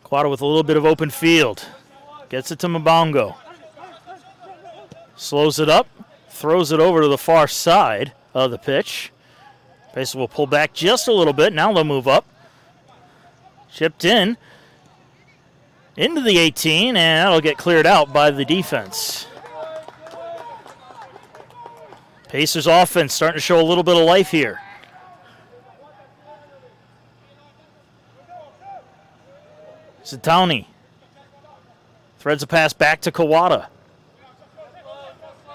Speaker 1: Quada with a little bit of open field. Gets it to Mabongo. Slows it up. Throws it over to the far side of the pitch. Pacers will pull back just a little bit. Now they'll move up. Chipped in. Into the 18, and that'll get cleared out by the defense. Pacers offense starting to show a little bit of life here. Zatowny threads a pass back to Kawada.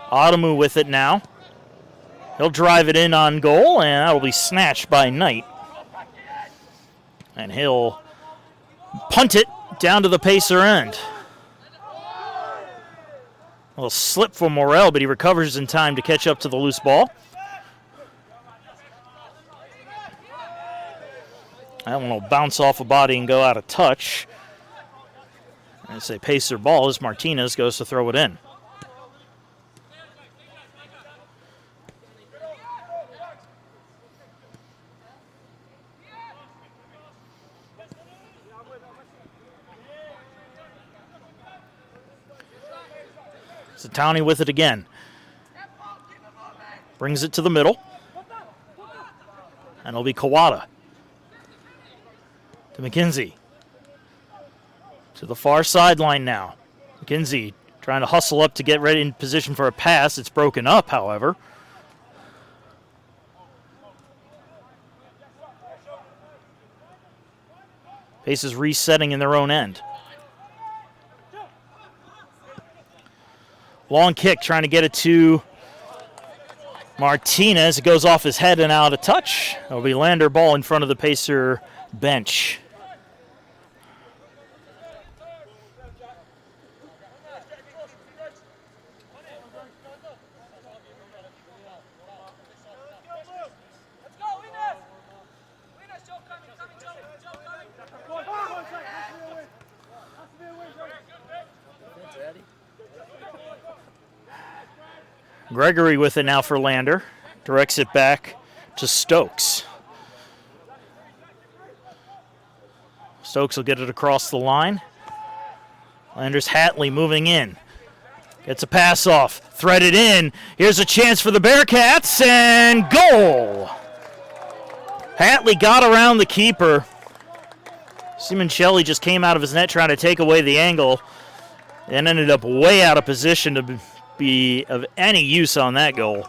Speaker 1: Adamu with it now. He'll drive it in on goal, and that'll be snatched by Knight. And he'll punt it down to the Pacer end. A little slip for Morrell, but he recovers in time to catch up to the loose ball. That one will bounce off a body and go out of touch. And it's a Pacer ball as Martinez goes to throw it in. Zatowny with it again. Brings it to the middle. And it'll be Kawada. To McKenzie. To the far sideline now. McKenzie trying to hustle up to get ready in position for a pass. It's broken up, however. Pacers resetting in their own end. Long kick, trying to get it to Martinez. It goes off his head and out of touch. It'll be Lander ball in front of the Pacer bench. Gregory with it now for Lander. Directs it back to Stokes. Stokes will get it across the line. Lander's Hatley moving in. Gets a pass off. Threaded in. Here's a chance for the Bearcats, and goal! Hatley got around the keeper. Simoncelli just came out of his net trying to take away the angle and ended up way out of position to be of any use on that goal.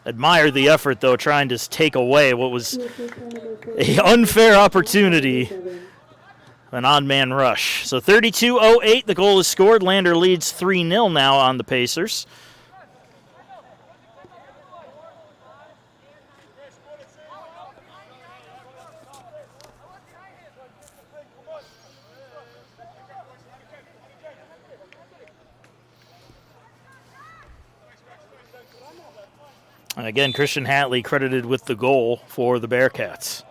Speaker 1: Admired the effort, though, trying to take away what was an unfair opportunity, an odd man rush. So 32-08, the goal is scored. Lander leads 3-0 now on the Pacers. And again, Christian Hatley credited with the goal for the Bearcats.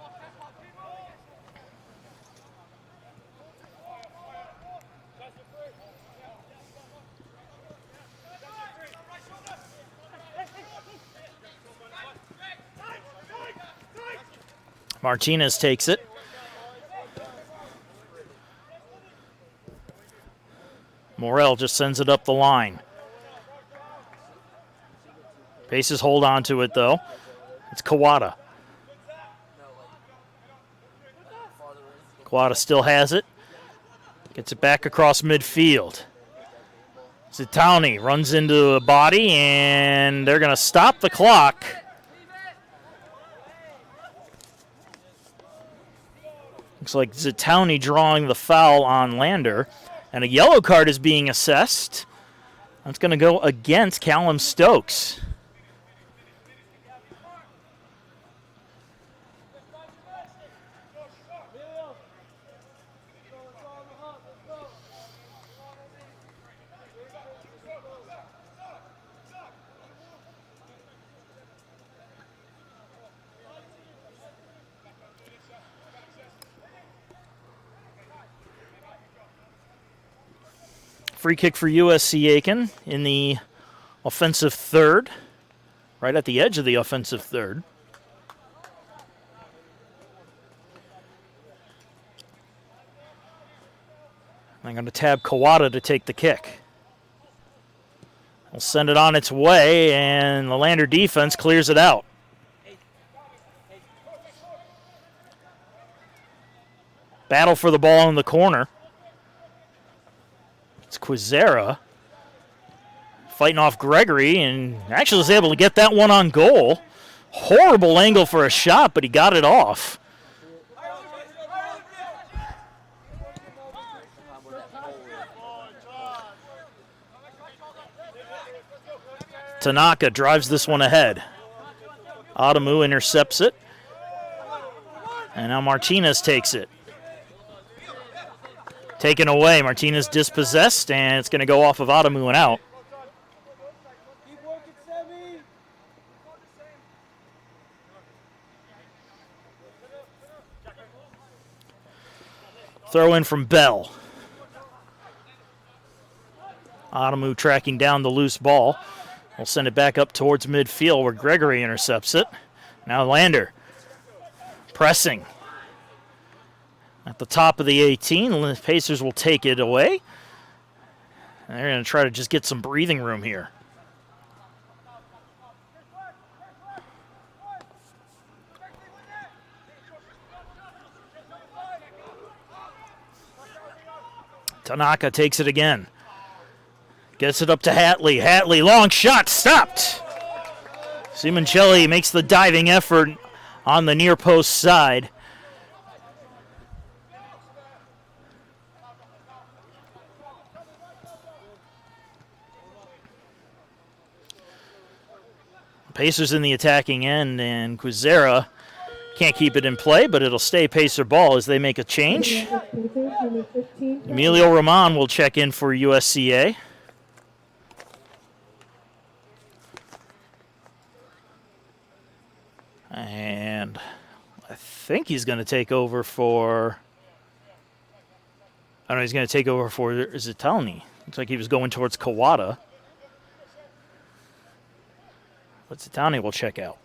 Speaker 1: Martinez takes it. Morel just sends it up the line. Pacers hold on to it, though. It's Kawada. Kawada still has it. Gets it back across midfield. Zitowny runs into a body, and they're going to stop the clock. Looks like Zitowny drawing the foul on Lander. And a yellow card is being assessed. That's going to go against Callum Stokes. Free kick for USC Aiken in the offensive third, right at the edge of the offensive third. I'm going to tab Kawada to take the kick. We'll send it on its way, and the Lander defense clears it out. Battle for the ball in the corner. It's Quizera fighting off Gregory, and actually was able to get that one on goal. Horrible angle for a shot, but he got it off. Tanaka drives this one ahead. Adamu intercepts it. And now Martinez takes it. Taken away. Martinez dispossessed, and it's going to go off of Adamu and out. Throw in from Bell. Adamu tracking down the loose ball. We'll send it back up towards midfield where Gregory intercepts it. Now Lander pressing. At the top of the 18, the Pacers will take it away. And they're going to try to just get some breathing room here. Tanaka takes it again. Gets it up to Hatley. Hatley, long shot, stopped. Simoncelli makes the diving effort on the near post side. Pacers in the attacking end, and Quizera can't keep it in play, but it'll stay Pacer ball as they make a change. Emilio Roman will check in for USCA. And I think he's going to take over for... I don't know, he's going to take over for Zitowny. Looks like he was going towards Kawada. But Zitowny will check out.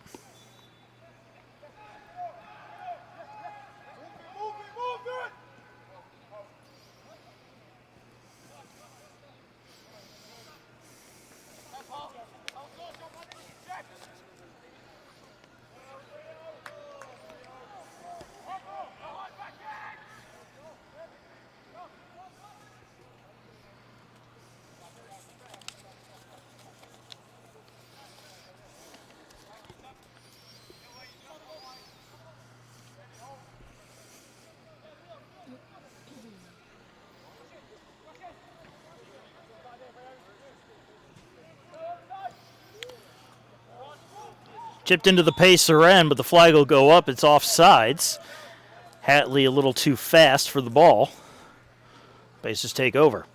Speaker 1: Chipped into the Pacer end, but the flag will go up. It's offsides. Hatley a little too fast for the ball. Pacers take over.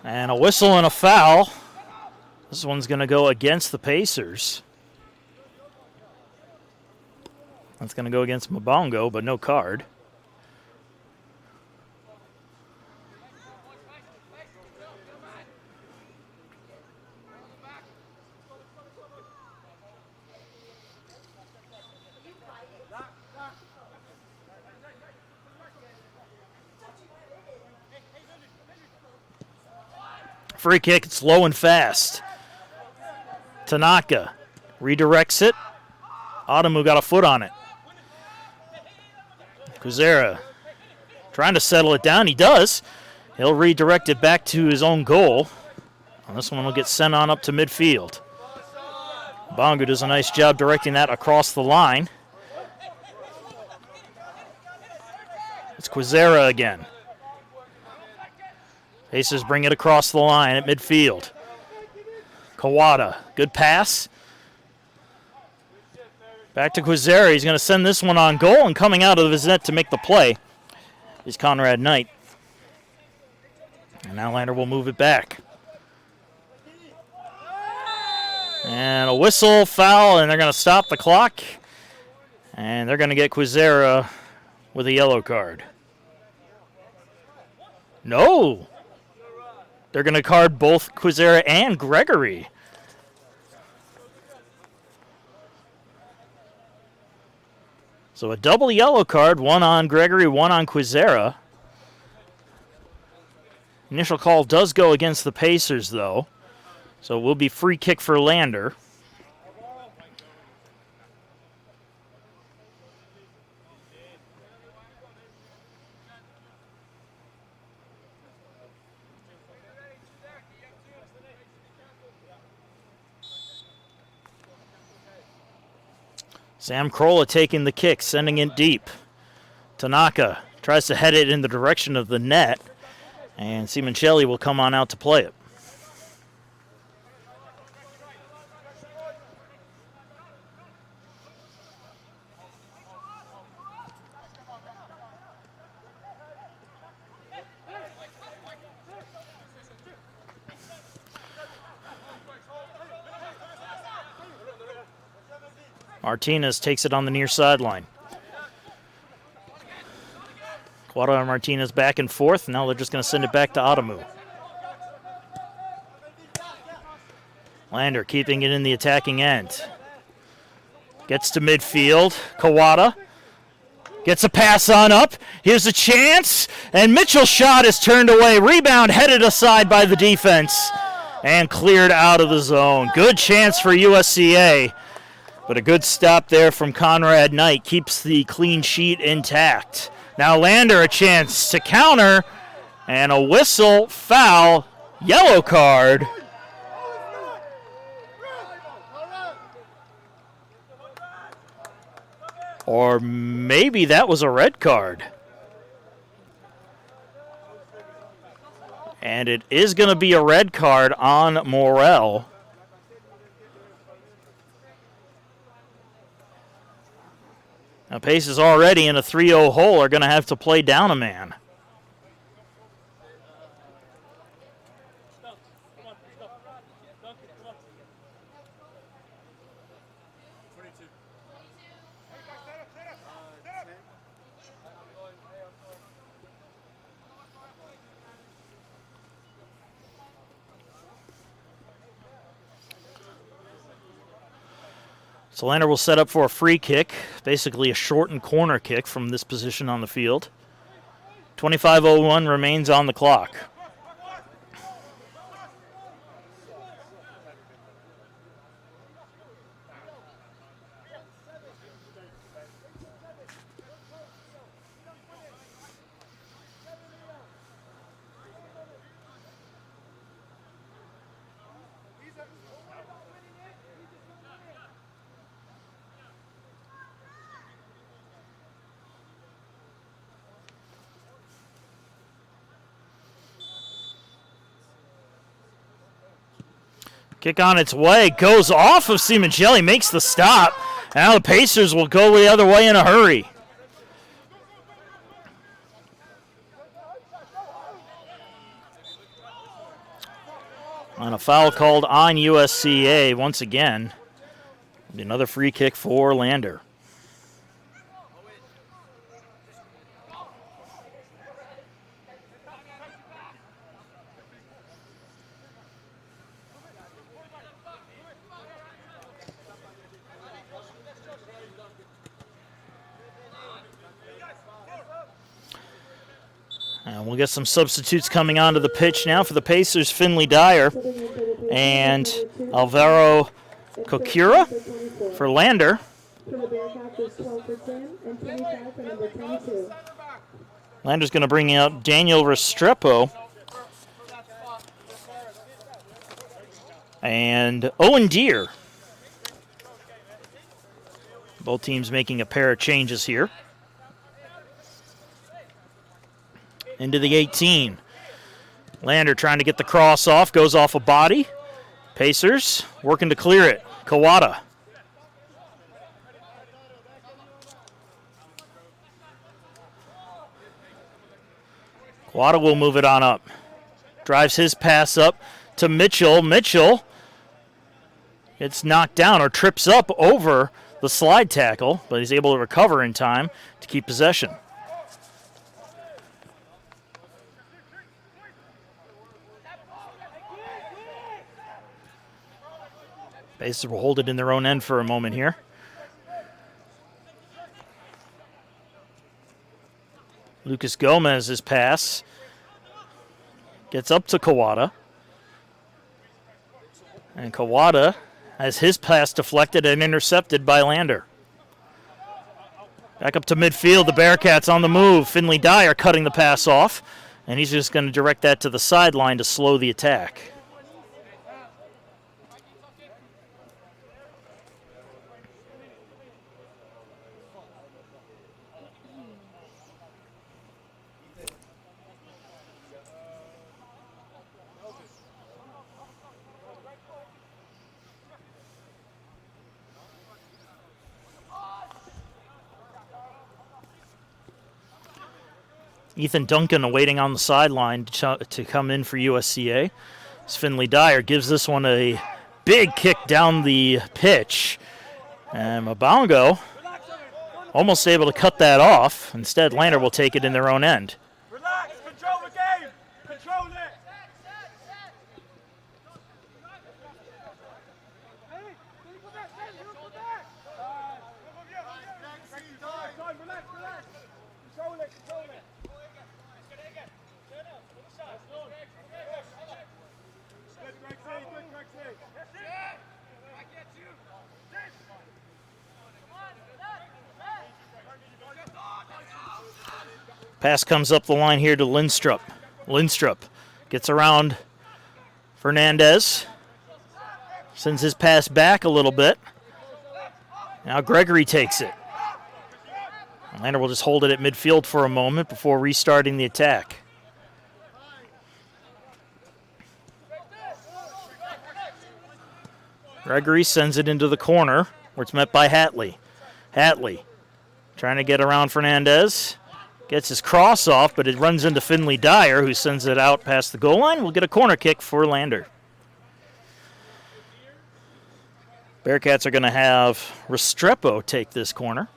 Speaker 1: And a whistle and a foul. This one's going to go against the Pacers. That's going to go against Mabongo, but no card. Free kick, it's low and fast. Tanaka redirects it. Adamu got a foot on it. Kuzera trying to settle it down. He does. He'll redirect it back to his own goal. And this one will get sent on up to midfield. Bongo does a nice job directing that across the line. It's Kuzera again. Pacers bring it across the line at midfield. Kawada, good pass. Back to Kuzera. He's going to send this one on goal, and coming out of his net to make the play is Conrad Knight. And now Lander will move it back. And a whistle, foul, and they're going to stop the clock. And they're going to get Kuzera with a yellow card. No! They're going to card both Kuzera and Gregory. So a double yellow card, one on Gregory, one on Kuzera. Initial call does go against the Pacers, though. So it will be free kick for Lander. Sam Krola taking the kick, sending it deep. Tanaka tries to head it in the direction of the net, and Simoncelli will come on out to play it. Martinez takes it on the near sideline. Cuadra and Martinez back and forth. Now they're just going to send it back to Adamu. Lander keeping it in the attacking end. Gets to midfield. Kawada gets a pass on up. Here's a chance. And Mitchell's shot is turned away. Rebound headed aside by the defense. And cleared out of the zone. Good chance for USCA. But a good stop there from Conrad Knight keeps the clean sheet intact. Now Lander a chance to counter, and a whistle, foul, yellow card. Or maybe that was a red card. And it is going to be a red card on Morel. Now, Pace is already in a 3-0 hole, are going to have to play down a man. So Lander will set up for a free kick, basically a shortened corner kick from this position on the field. 25:01 remains on the clock. Kick on its way, goes off of Simoncelli, makes the stop. Now the Pacers will go the other way in a hurry. on a foul called on USCA once again. Another free kick for Lander. And we'll get some substitutes coming onto the pitch now for the Pacers. Finley Dyer and Alvaro Kokura for Lander.
Speaker 3: For the Bearcats is 12 for Tim and 25 for number 22.
Speaker 1: Lander's going to bring out Daniel Restrepo and Owen Deere. Both teams making a pair of changes here. Into the 18. Lander trying to get the cross off, goes off a body. Pacers working to clear it. Kawada. Kawada will move it on up. Drives his pass up to Mitchell. Mitchell gets knocked down or trips up over the slide tackle, but he's able to recover in time to keep possession. Pacers will hold it in their own end for a moment here. Lucas Gomez's pass gets up to Kawada. And Kawada has his pass deflected and intercepted by Lander. Back up to midfield, the Bearcats on the move. Finley Dyer cutting the pass off, and he's just going to direct that to the sideline to slow the attack. Ethan Duncan awaiting on the sideline to come in for USCA. As Finley Dyer gives this one a big kick down the pitch. And Mabongo almost able to cut that off. Instead, Lander will take it in their own end.
Speaker 4: Relax, control the game. Control it.
Speaker 1: Pass comes up the line here to Lindstrup. Lindstrup gets around Fernandez. Sends his pass back a little bit. Now Gregory takes it. Lander will just hold it at midfield for a moment before restarting the attack. Gregory sends it into the corner where it's met by Hatley. Hatley trying to get around Fernandez. Gets his cross off, but it runs into Finley Dyer, who sends it out past the goal line. We'll get a corner kick for Lander. Bearcats are going to have Restrepo take this corner.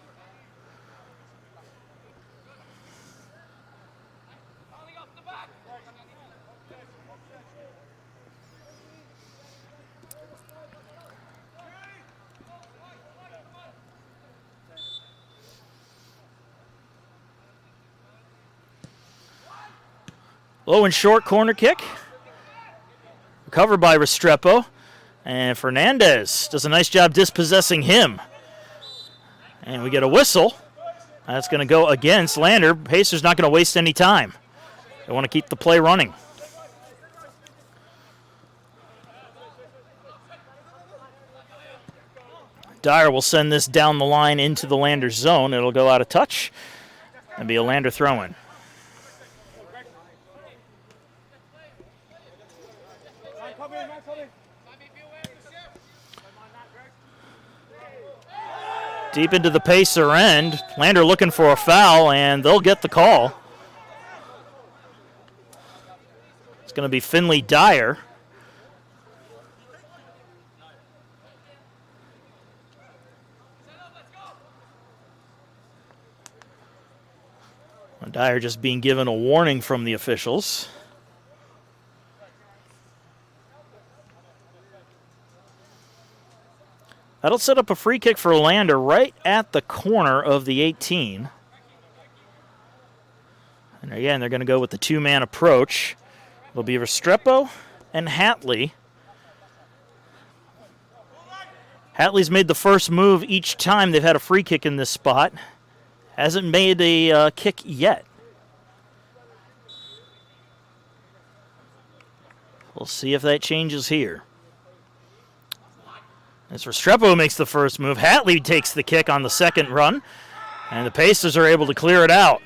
Speaker 1: Low and short corner kick. Recovered by Restrepo. And Fernandez does a nice job dispossessing him. And we get a whistle. That's going to go against Lander. Pacers not going to waste any time. They want to keep the play running. Dyer will send this down the line into the Lander zone. It'll go out of touch and be a Lander throw-in. Deep into the Pacer end. Lander looking for a foul, and they'll get the call. It's going to be Finley Dyer Dyer just being given a warning from the officials. That'll set up a free kick for Lander right at the corner of the 18. And again, they're going to go with the two-man approach. It'll be Restrepo and Hatley. Hatley's made the first move each time they've had a free kick in this spot. Hasn't made a kick yet. We'll see if that changes here. As Restrepo makes the first move, Hatley takes the kick on the second run, and the Pacers are able to clear it out.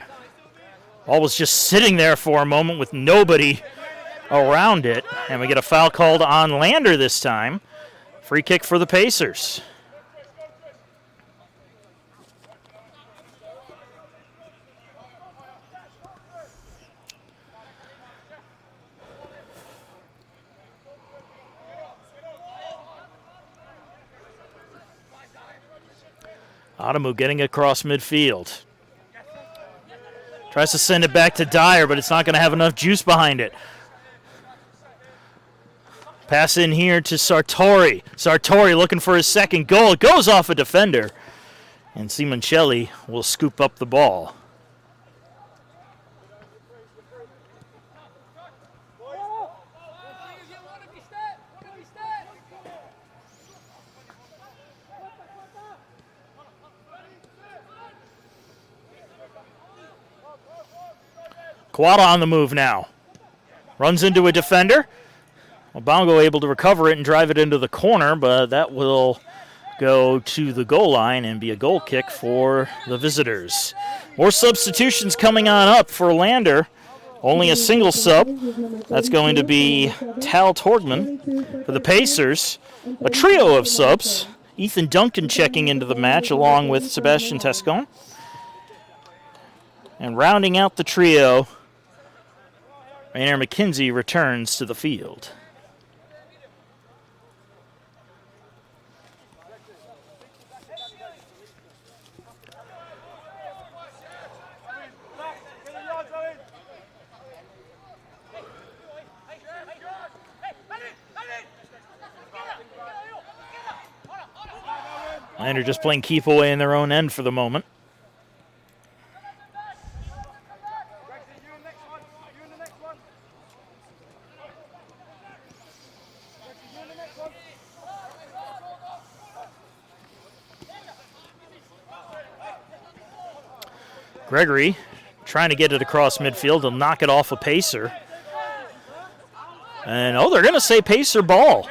Speaker 1: Ball was just sitting there for a moment with nobody around it, and we get a foul called on Lander this time. Free kick for the Pacers. Adamu getting across midfield. Tries to send it back to Dyer, but it's not going to have enough juice behind it. Pass in here to Sartori. Sartori looking for his second goal. It goes off a defender. And Simoncelli will scoop up the ball. Kawada on the move now. Runs into a defender. Obongo able to recover it and drive it into the corner, but that will go to the goal line and be a goal kick for the visitors. More substitutions coming on up for Lander. Only a single sub. That's going to be Tal Torgman. For the Pacers, a trio of subs. Ethan Duncan checking into the match along with Sebastian Tescon. And rounding out the trio, Rainier McKenzie returns to the field. Lander just playing keep away in their own end for the moment. Gregory trying to get it across midfield to knock it off a Pacer. And, they're going to say Pacer ball.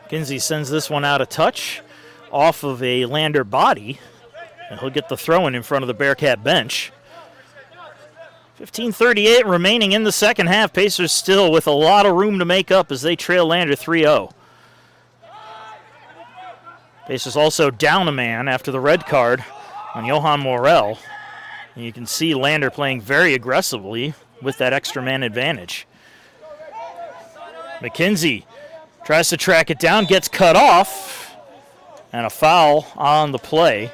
Speaker 1: McKenzie sends this one out of touch off of a Lander body, and he'll get the throw-in in front of the Bearcat bench. 15:38 remaining in the second half. Pacers still with a lot of room to make up as they trail Lander 3-0. Pacers also down a man after the red card on Johan Morel. And you can see Lander playing very aggressively with that extra man advantage. McKenzie tries to track it down, gets cut off, and a foul on the play.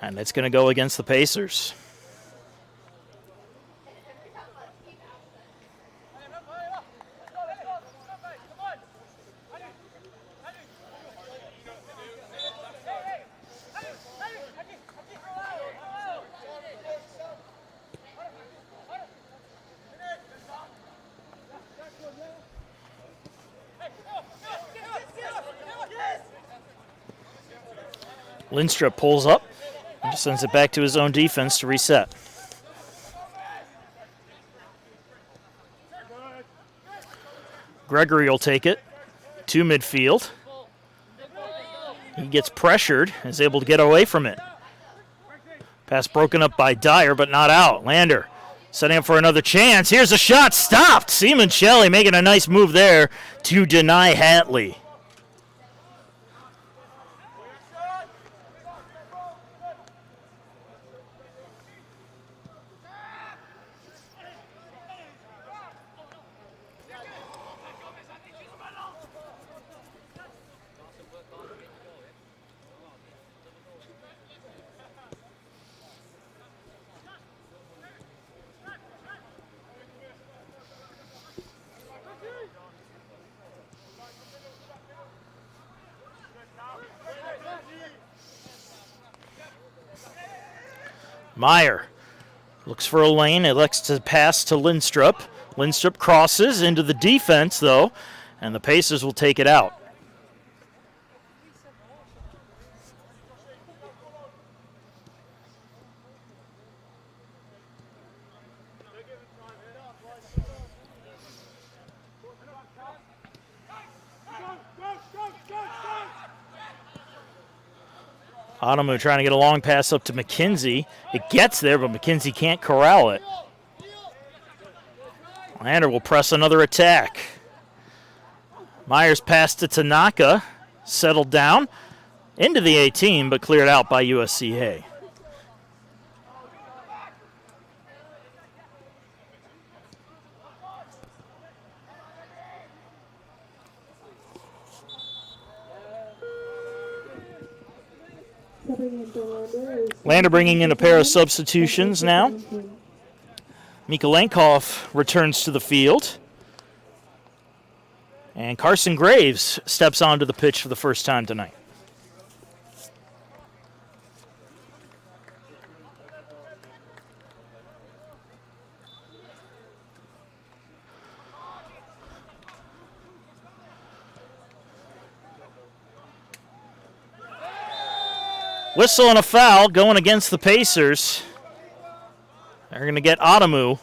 Speaker 1: And it's going to go against the Pacers. Lindstrup pulls up and just sends it back to his own defense to reset. Gregory will take it to midfield. He gets pressured, is able to get away from it. Pass broken up by Dyer, but not out. Lander setting up for another chance. Here's a shot, stopped. Simoncelli making a nice move there to deny Hatley. Meyer looks for a lane, elects to pass to Lindstrup. Lindstrup crosses into the defense, though, and the Pacers will take it out. Otomu trying to get a long pass up to McKenzie. It gets there, but McKenzie can't corral it. Lander will press another attack. Myers pass to Tanaka. Settled down into the 18, but cleared out by USCA. Lander bringing in a pair of substitutions now. Mika Lankhoff returns to the field. And Carson Graves steps onto the pitch for the first time tonight. Whistle and a foul going against the Pacers. They're going to get Otomu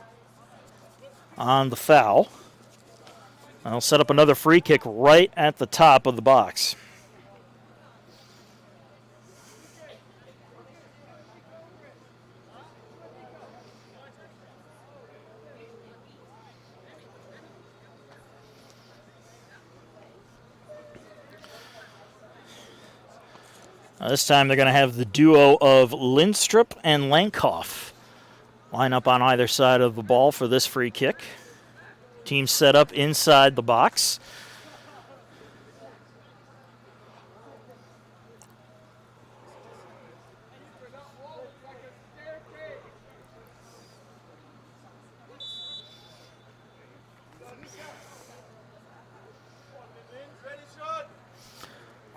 Speaker 1: on the foul. They'll set up another free kick right at the top of the box. This time they're going to have the duo of Lindstrup and Lankhoff line up on either side of the ball for this free kick. Team set up inside the box.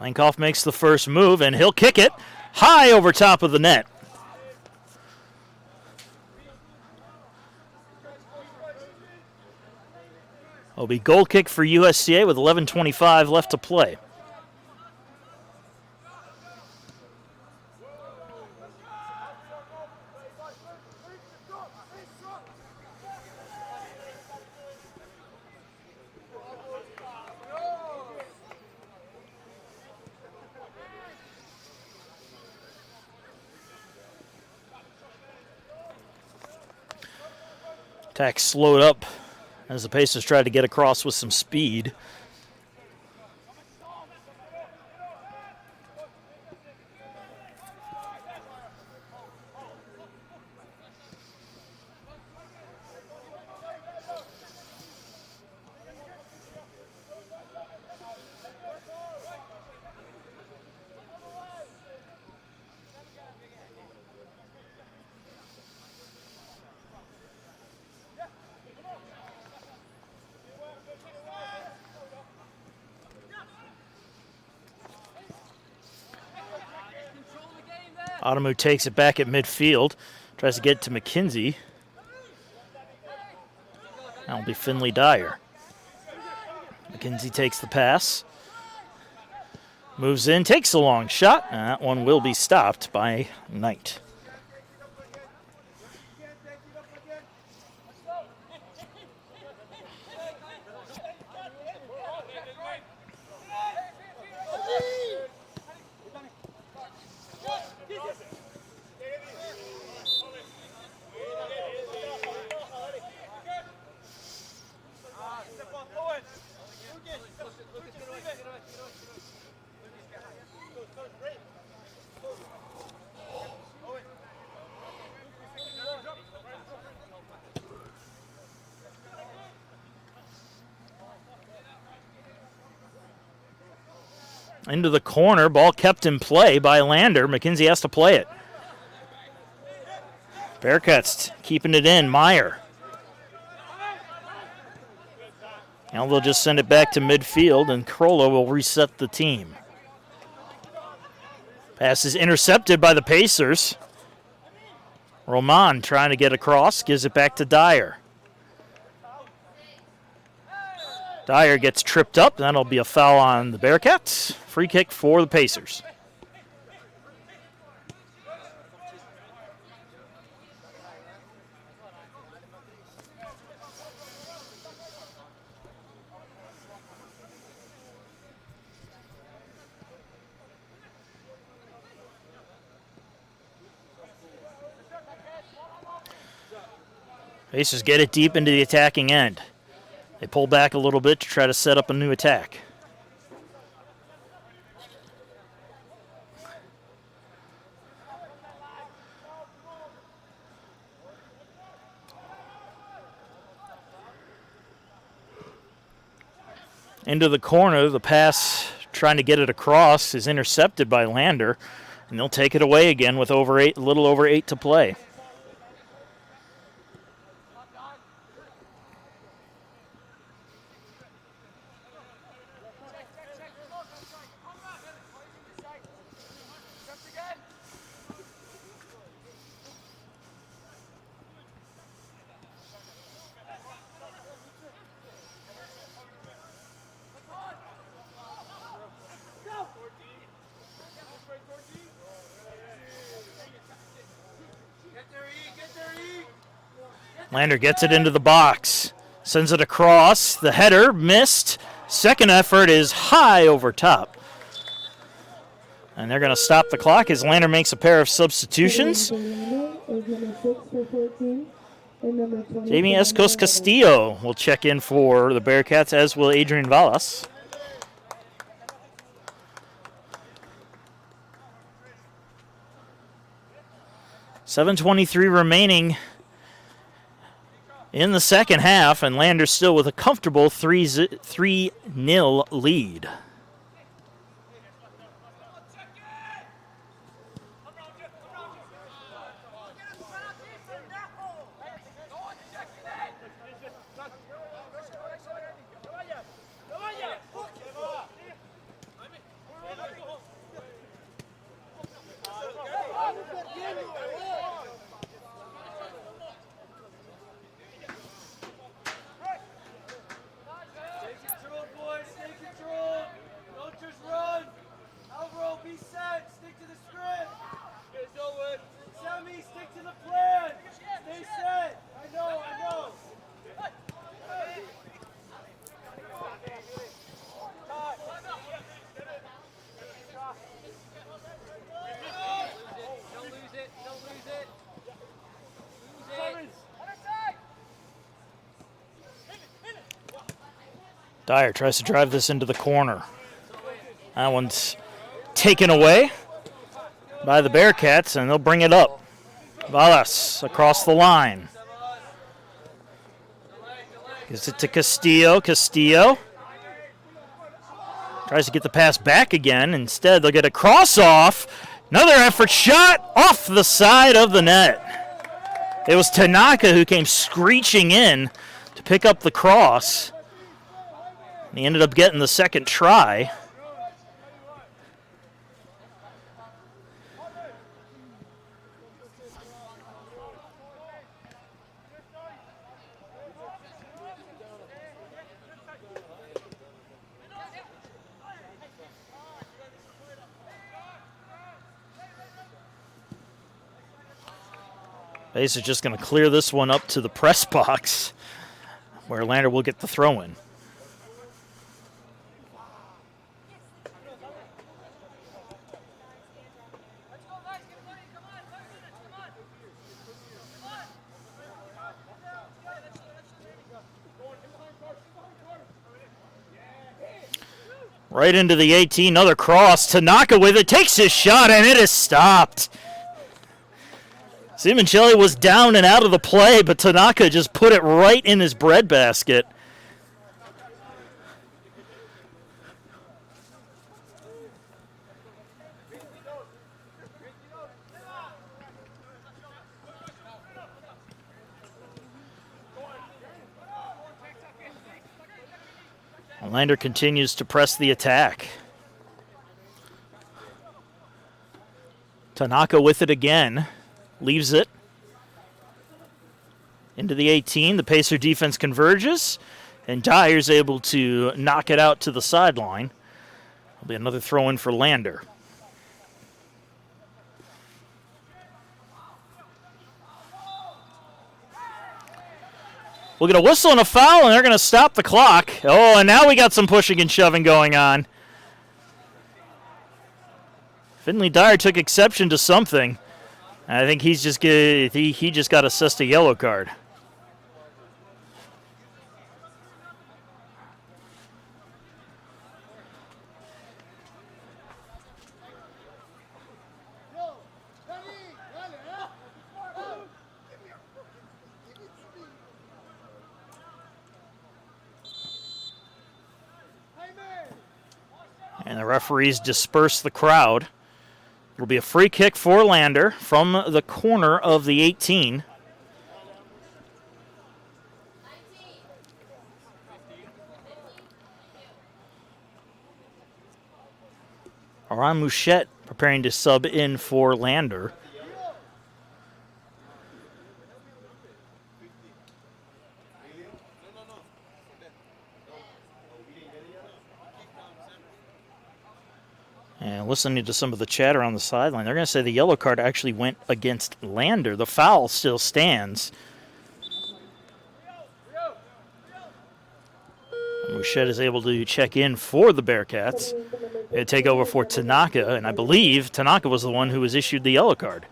Speaker 1: Lankhoff makes the first move, and he'll kick it high over top of the net. It'll be goal kick for USCA with 11:25 left to play. Attack slowed up as the Pacers tried to get across with some speed. Otomu takes it back at midfield, tries to get to McKenzie. That'll be Finley Dyer. McKenzie takes the pass, moves in, takes a long shot, and that one will be stopped by Knight. Into the corner, ball kept in play by Lander. McKenzie has to play it. Bearcats keeping it in. Meyer. Now they'll just send it back to midfield, and Corolla will reset the team. Pass is intercepted by the Pacers. Roman trying to get across, gives it back to Dyer. Dyer gets tripped up. That'll be a foul on the Bearcats. Free kick for the Pacers. Pacers get it deep into the attacking end. They pull back a little bit to try to set up a new attack. Into the corner, the pass trying to get it across is intercepted by Lander, and they'll take it away again with a little over 8 to play. Lander gets it into the box, sends it across. The header missed. Second effort is high over top. And they're going to stop the clock as Lander makes a pair of substitutions. Jamie Escos Castillo will check in for the Bearcats, as will Adrian Vallas. $7:23 remaining in the second half, and Lander still with a comfortable 3-0 lead. Dyer tries to drive this into the corner. That one's taken away by the Bearcats, and they'll bring it up. Vallas across the line. Gives it to Castillo. Castillo tries to get the pass back again. Instead, they'll get a cross-off. Another effort shot off the side of the net. It was Tanaka who came screeching in to pick up the cross. He ended up getting the second try. Base is just going to clear this one up to the press box, where Lander will get the throw-in. Right into the 18, another cross. Tanaka with it, takes his shot, and it is stopped. Simoncelli was down and out of the play, but Tanaka just put it right in his breadbasket. Lander continues to press the attack. Tanaka with it again. Leaves it. Into the 18. The Pacer defense converges. And Dyer's able to knock it out to the sideline. It'll be another throw in for Lander. We'll get a whistle and a foul, and they're going to stop the clock. Oh, and now we got some pushing and shoving going on. Finley Dyer took exception to something. I think he just got assessed a yellow card. And the referees disperse the crowd. It'll be a free kick for Lander from the corner of the 18. Aron Mouchette preparing to sub in for Lander. And listening to some of the chatter on the sideline, they're going to say the yellow card actually went against Lander. The foul still stands. Mouchette is able to check in for the Bearcats. They take over for Tanaka, and I believe Tanaka was the one who was issued the yellow card.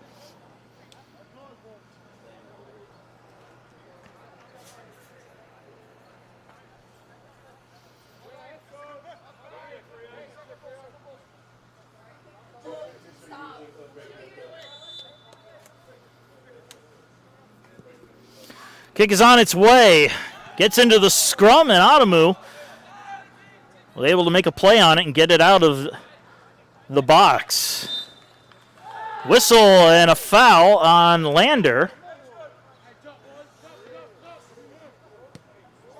Speaker 1: Kick is on its way. Gets into the scrum, and Adamu was able to make a play on it and get it out of the box. Whistle and a foul on Lander.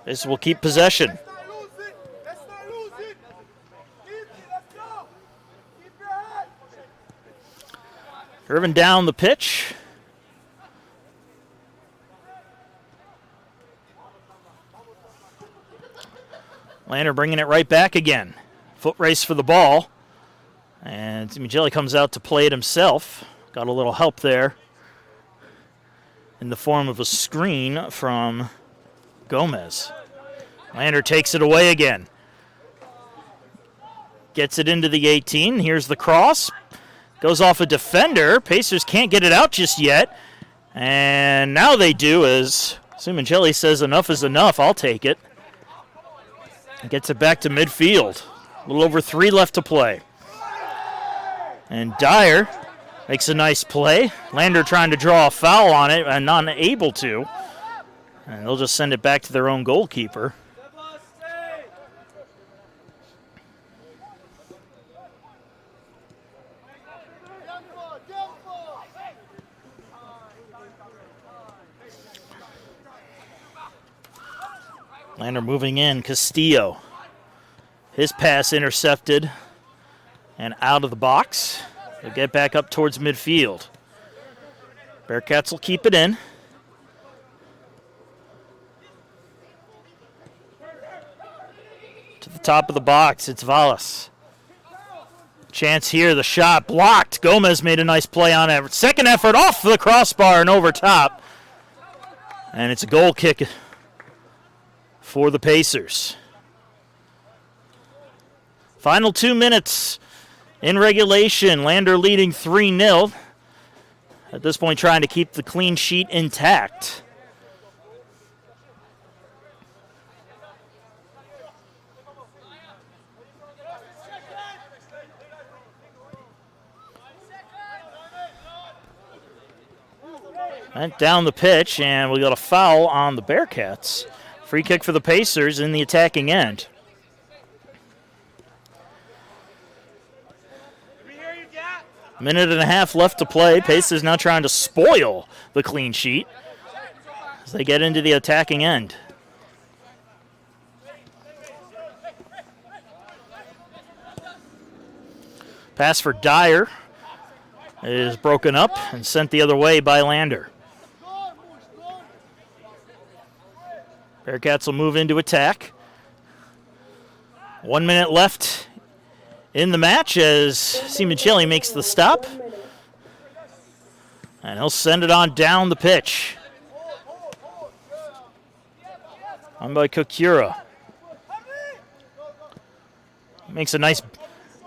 Speaker 1: This will keep possession. Irvin down the pitch. Lander bringing it right back again. Foot race for the ball. And Mijelli comes out to play it himself. Got a little help there in the form of a screen from Gomez. Lander takes it away again. Gets it into the 18. Here's the cross. Goes off a defender. Pacers can't get it out just yet. And now they do, as Mijelli says enough is enough. I'll take it. Gets it back to midfield. A little over 3 left to play. And Dyer makes a nice play. Lander trying to draw a foul on it and not able to. And they'll just send it back to their own goalkeeper. Lander moving in. Castillo. His pass intercepted and out of the box. They'll get back up towards midfield. Bearcats will keep it in. To the top of the box, it's Valles. Chance here, the shot blocked. Gomez made a nice play on it. Second effort off the crossbar and over top. And it's a goal kick for the Pacers. Final 2 minutes in regulation. Lander leading 3-0. At this point, trying to keep the clean sheet intact. Went down the pitch, and we got a foul on the Bearcats. Free kick for the Pacers in the attacking end. Minute and a half left to play. Pacers now trying to spoil the clean sheet as they get into the attacking end. Pass for Dyer is broken up and sent the other way by Lander. Bearcats will move into attack. 1 minute left in the match as Simoncelli makes the stop. And he'll send it on down the pitch. On by Kokura. Makes a nice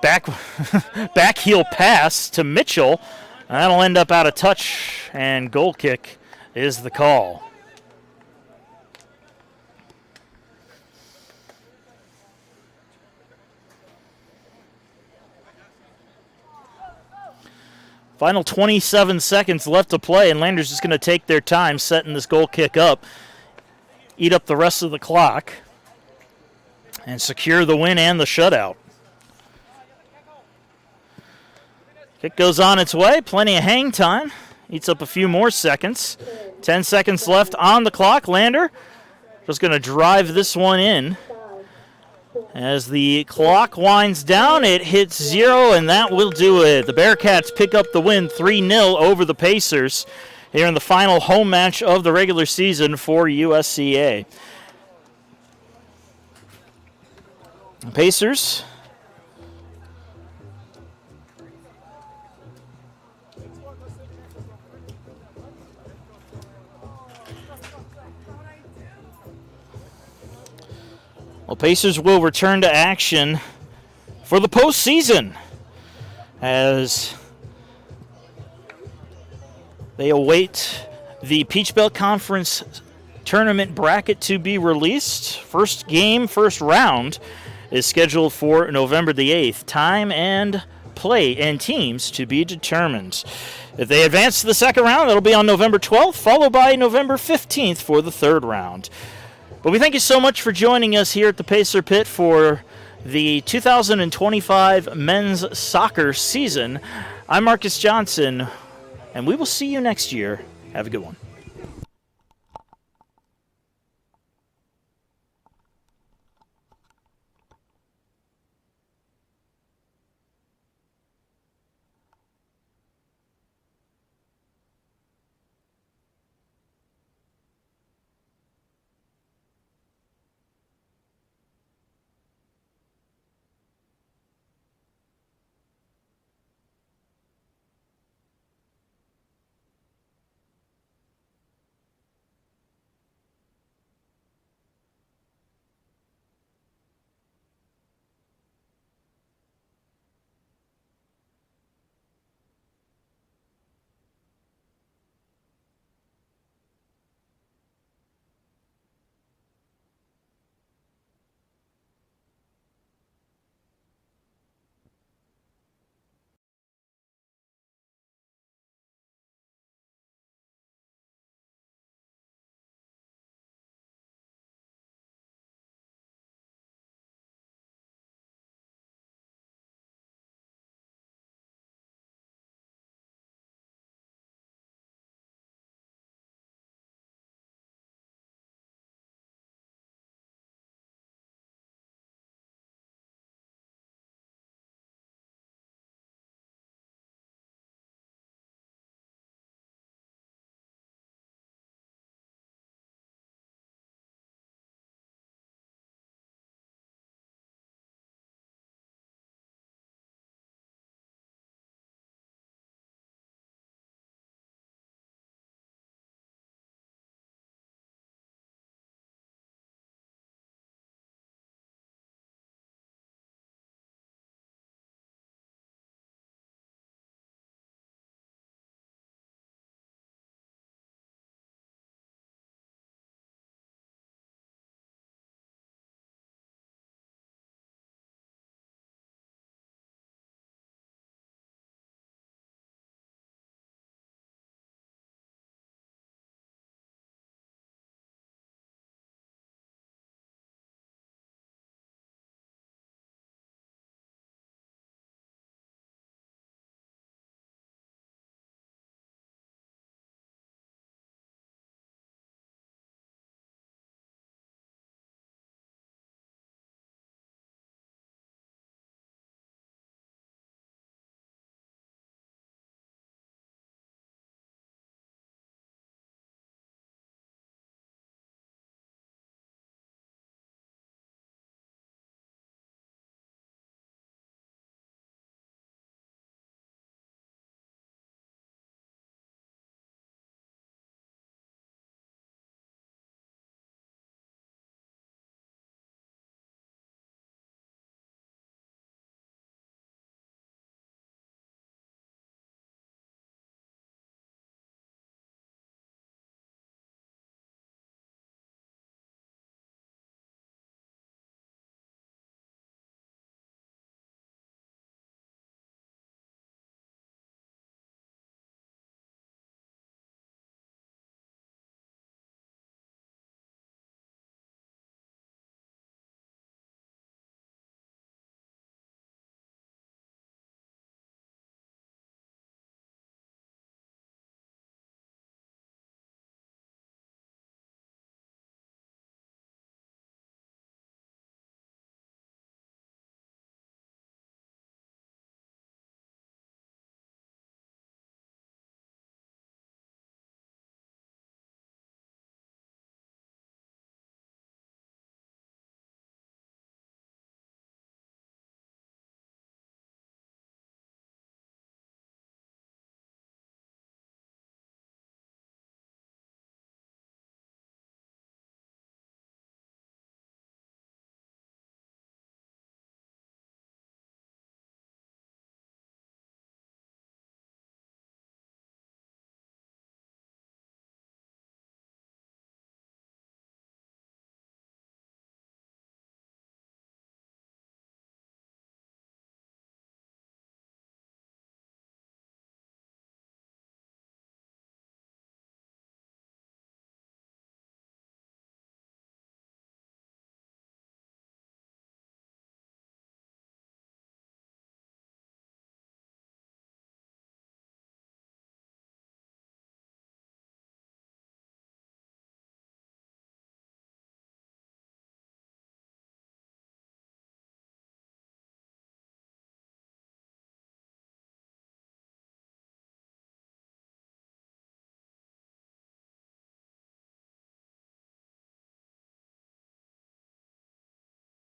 Speaker 1: back heel pass to Mitchell. That'll end up out of touch, and goal kick is the call. Final 27 seconds left to play, and Lander's just going to take their time setting this goal kick up, eat up the rest of the clock, and secure the win and the shutout. Kick goes on its way, plenty of hang time, eats up a few more seconds. 10 seconds left on the clock. Lander just going to drive this one in. As the clock winds down, it hits 0, and that will do it. The Bearcats pick up the win 3-0 over the Pacers here in the final home match of the regular season for USCA. The Pacers Pacers will return to action for the postseason as they await the Peach Belt Conference tournament bracket to be released. First game, first round is scheduled for November the 8th. Time and play and teams to be determined. If they advance to the second round, that'll be on November 12th, followed by November 15th for the third round. But we thank you so much for joining us here at the Pacer Pit for the 2025 men's soccer season. I'm Marcus Johnson, and we will see you next year. Have a good one.